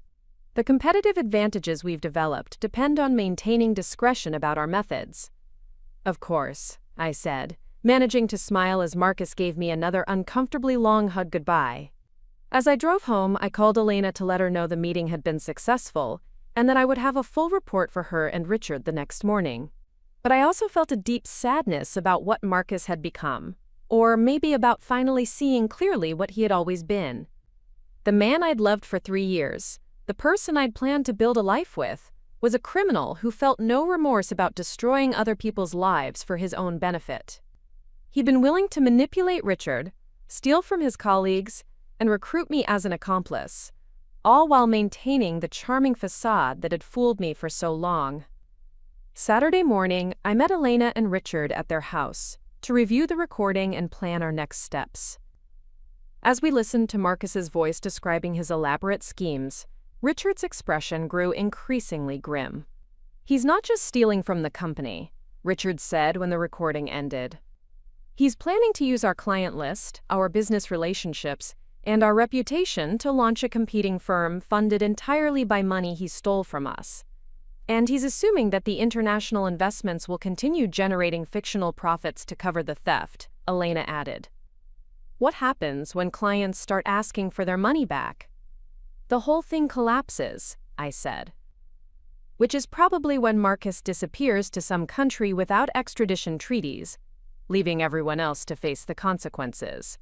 The competitive advantages we've developed depend on maintaining discretion about our methods. Of course, I said, managing to smile as Marcus gave me another uncomfortably long hug goodbye. As I drove home, I called Elena to let her know the meeting had been successful, and that I would have a full report for her and Richard the next morning. But I also felt a deep sadness about what Marcus had become, or maybe about finally seeing clearly what he had always been. The man I'd loved for 3 years, the person I'd planned to build a life with, was a criminal who felt no remorse about destroying other people's lives for his own benefit. He'd been willing to manipulate Richard, steal from his colleagues, and recruit me as an accomplice, all while maintaining the charming facade that had fooled me for so long. Saturday morning, I met Elena and Richard at their house to review the recording and plan our next steps. As we listened to Marcus's voice describing his elaborate schemes, Richard's expression grew increasingly grim. He's not just stealing from the company, Richard said when the recording ended. He's planning to use our client list, our business relationships, and our reputation to launch a competing firm funded entirely by money he stole from us. And he's assuming that the international investments will continue generating fictional profits to cover the theft, Elena added. What happens when clients start asking for their money back? The whole thing collapses, I said. Which is probably when Marcus disappears to some country without extradition treaties, leaving everyone else to face the consequences.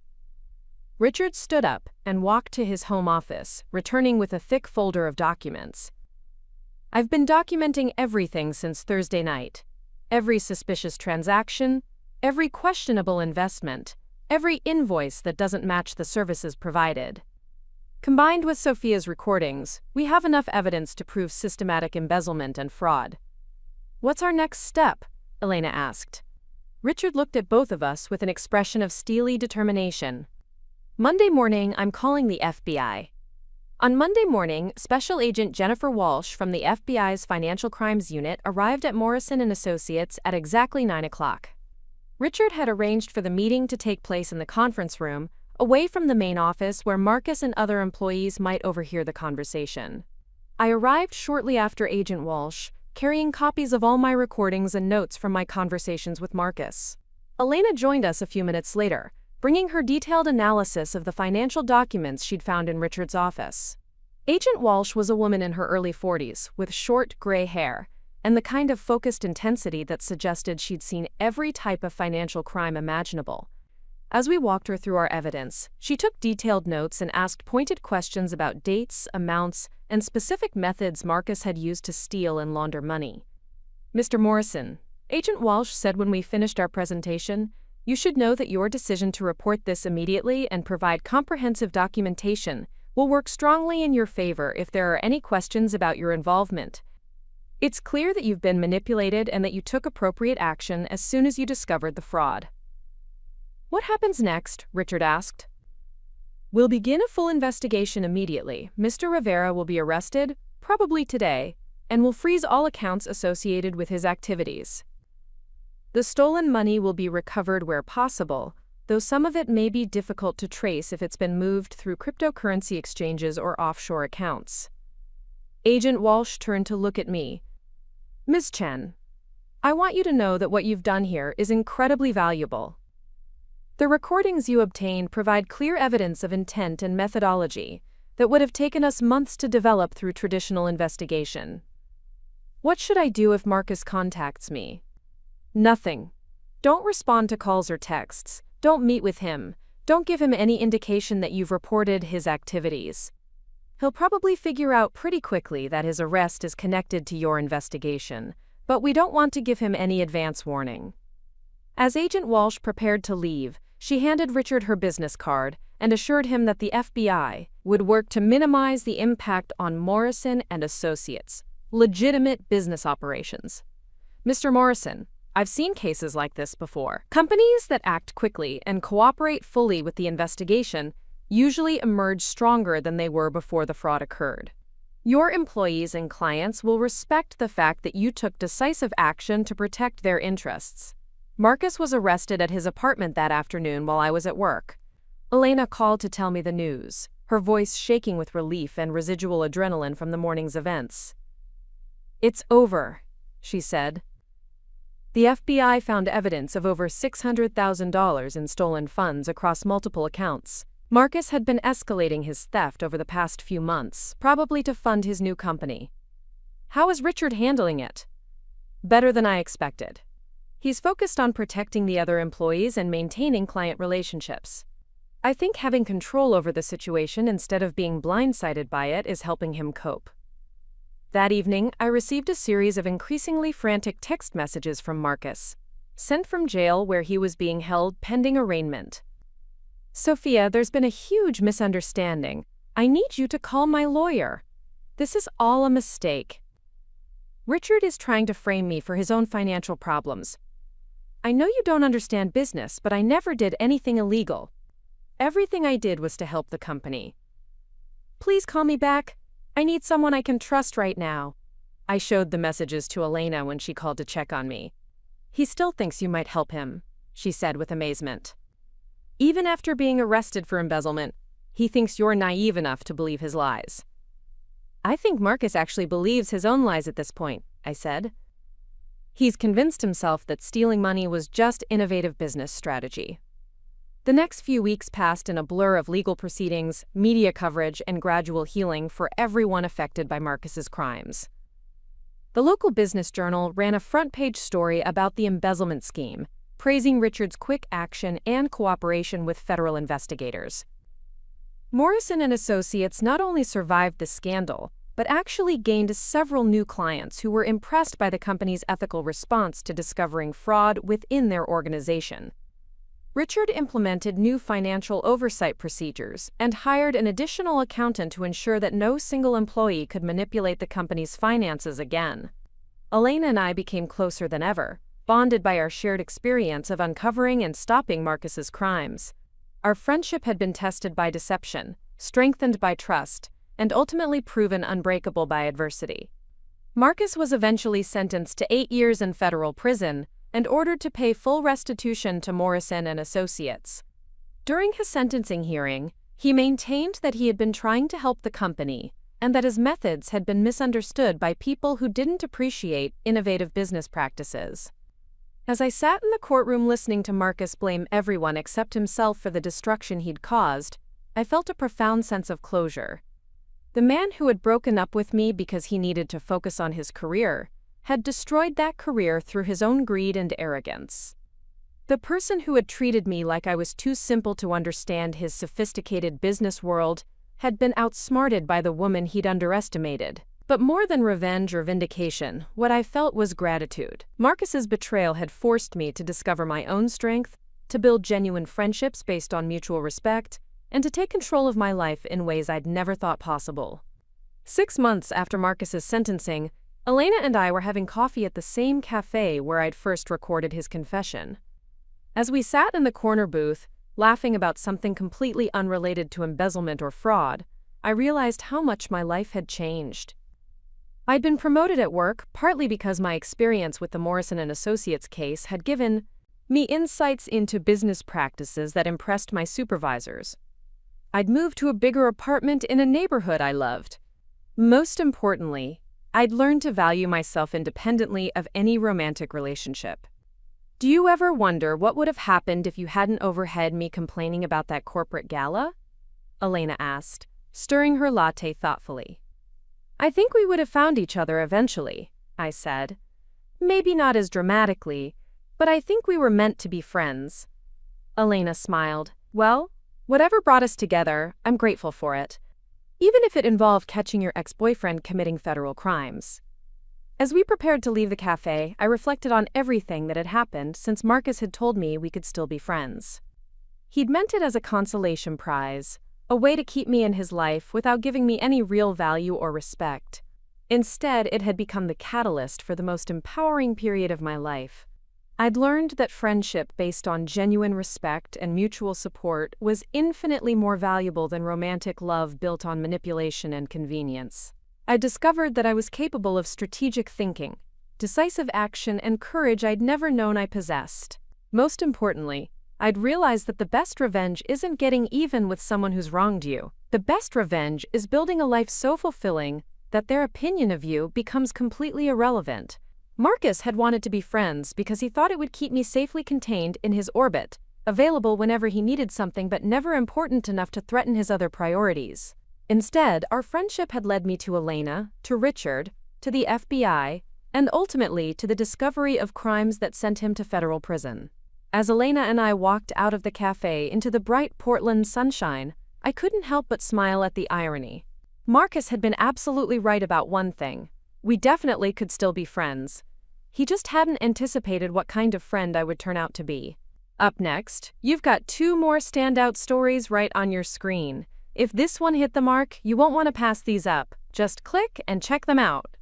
Richard stood up and walked to his home office, returning with a thick folder of documents. I've been documenting everything since Thursday night. Every suspicious transaction, every questionable investment, every invoice that doesn't match the services provided. Combined with Sophia's recordings, we have enough evidence to prove systematic embezzlement and fraud. What's our next step? Elena asked. Richard looked at both of us with an expression of steely determination. Monday morning, I'm calling the FBI. On Monday morning, Special Agent Jennifer Walsh from the FBI's Financial Crimes Unit arrived at Morrison & Associates at exactly 9 o'clock. Richard had arranged for the meeting to take place in the conference room, away from the main office where Marcus and other employees might overhear the conversation. I arrived shortly after Agent Walsh, carrying copies of all my recordings and notes from my conversations with Marcus. Elena joined us a few minutes later, bringing her detailed analysis of the financial documents she'd found in Richard's office. Agent Walsh was a woman in her early 40s, with short, gray hair, and the kind of focused intensity that suggested she'd seen every type of financial crime imaginable. As we walked her through our evidence, she took detailed notes and asked pointed questions about dates, amounts, and specific methods Marcus had used to steal and launder money. Mr. Morrison, Agent Walsh said when we finished our presentation, you should know that your decision to report this immediately and provide comprehensive documentation will work strongly in your favor if there are any questions about your involvement. It's clear that you've been manipulated and that you took appropriate action as soon as you discovered the fraud. What happens next? Richard asked. We'll begin a full investigation immediately. Mr. Rivera will be arrested, probably today, and will freeze all accounts associated with his activities. The stolen money will be recovered where possible, though some of it may be difficult to trace if it's been moved through cryptocurrency exchanges or offshore accounts. Agent Walsh turned to look at me. Ms. Chen, I want you to know that what you've done here is incredibly valuable. The recordings you obtained provide clear evidence of intent and methodology that would have taken us months to develop through traditional investigation. What should I do if Marcus contacts me? Nothing. Don't respond to calls or texts. Don't meet with him. Don't give him any indication that you've reported his activities. He'll probably figure out pretty quickly that his arrest is connected to your investigation, but we don't want to give him any advance warning. As Agent Walsh prepared to leave, she handed Richard her business card and assured him that the FBI would work to minimize the impact on Morrison and Associates, legitimate business operations. Mr. Morrison, I've seen cases like this before. Companies that act quickly and cooperate fully with the investigation usually emerge stronger than they were before the fraud occurred. Your employees and clients will respect the fact that you took decisive action to protect their interests. Marcus was arrested at his apartment that afternoon while I was at work. Elena called to tell me the news, her voice shaking with relief and residual adrenaline from the morning's events. It's over, she said. The FBI found evidence of over $600,000 in stolen funds across multiple accounts. Marcus had been escalating his theft over the past few months, probably to fund his new company. How is Richard handling it? Better than I expected. He's focused on protecting the other employees and maintaining client relationships. I think having control over the situation instead of being blindsided by it is helping him cope. That evening, I received a series of increasingly frantic text messages from Marcus, sent from jail where he was being held pending arraignment. Sophia, there's been a huge misunderstanding. I need you to call my lawyer. This is all a mistake. Richard is trying to frame me for his own financial problems. I know you don't understand business, but I never did anything illegal. Everything I did was to help the company. Please call me back. I need someone I can trust right now. I showed the messages to Elena when she called to check on me. He still thinks you might help him, she said with amazement. Even after being arrested for embezzlement, he thinks you're naive enough to believe his lies. I think Marcus actually believes his own lies at this point, I said. He's convinced himself that stealing money was just innovative business strategy. The next few weeks passed in a blur of legal proceedings, media coverage, and gradual healing for everyone affected by Marcus's crimes. The local business journal ran a front-page story about the embezzlement scheme, praising Richard's quick action and cooperation with federal investigators. Morrison and Associates not only survived the scandal, but actually gained several new clients who were impressed by the company's ethical response to discovering fraud within their organization. Richard implemented new financial oversight procedures and hired an additional accountant to ensure that no single employee could manipulate the company's finances again. Elena and I became closer than ever, bonded by our shared experience of uncovering and stopping Marcus's crimes. Our friendship had been tested by deception, strengthened by trust, and ultimately proven unbreakable by adversity. Marcus was eventually sentenced to 8 years in federal prison and ordered to pay full restitution to Morrison and Associates. During his sentencing hearing, he maintained that he had been trying to help the company and that his methods had been misunderstood by people who didn't appreciate innovative business practices. As I sat in the courtroom listening to Marcus blame everyone except himself for the destruction he'd caused, I felt a profound sense of closure. The man who had broken up with me because he needed to focus on his career had destroyed that career through his own greed and arrogance. The person who had treated me like I was too simple to understand his sophisticated business world had been outsmarted by the woman he'd underestimated. But more than revenge or vindication, what I felt was gratitude. Marcus's betrayal had forced me to discover my own strength, to build genuine friendships based on mutual respect, and to take control of my life in ways I'd never thought possible. 6 months after Marcus's sentencing, Elena and I were having coffee at the same cafe where I'd first recorded his confession. As we sat in the corner booth, laughing about something completely unrelated to embezzlement or fraud, I realized how much my life had changed. I'd been promoted at work partly because my experience with the Morrison & Associates case had given me insights into business practices that impressed my supervisors. I'd moved to a bigger apartment in a neighborhood I loved. Most importantly, I'd learned to value myself independently of any romantic relationship. Do you ever wonder what would have happened if you hadn't overheard me complaining about that corporate gala? Elena asked, stirring her latte thoughtfully. I think we would have found each other eventually, I said. Maybe not as dramatically, but I think we were meant to be friends. Elena smiled. Well, whatever brought us together, I'm grateful for it. Even if it involved catching your ex-boyfriend committing federal crimes. As we prepared to leave the cafe, I reflected on everything that had happened since Marcus had told me we could still be friends. He'd meant it as a consolation prize, a way to keep me in his life without giving me any real value or respect. Instead, it had become the catalyst for the most empowering period of my life. I'd learned that friendship based on genuine respect and mutual support was infinitely more valuable than romantic love built on manipulation and convenience. I discovered that I was capable of strategic thinking, decisive action, and courage I'd never known I possessed. Most importantly, I'd realized that the best revenge isn't getting even with someone who's wronged you. The best revenge is building a life so fulfilling that their opinion of you becomes completely irrelevant. Marcus had wanted to be friends because he thought it would keep me safely contained in his orbit, available whenever he needed something but never important enough to threaten his other priorities. Instead, our friendship had led me to Elena, to Richard, to the FBI, and ultimately to the discovery of crimes that sent him to federal prison. As Elena and I walked out of the cafe into the bright Portland sunshine, I couldn't help but smile at the irony. Marcus had been absolutely right about one thing. We definitely could still be friends. He just hadn't anticipated what kind of friend I would turn out to be. Up next, you've got 2 more standout stories right on your screen. If this one hit the mark, you won't want to pass these up. Just click and check them out.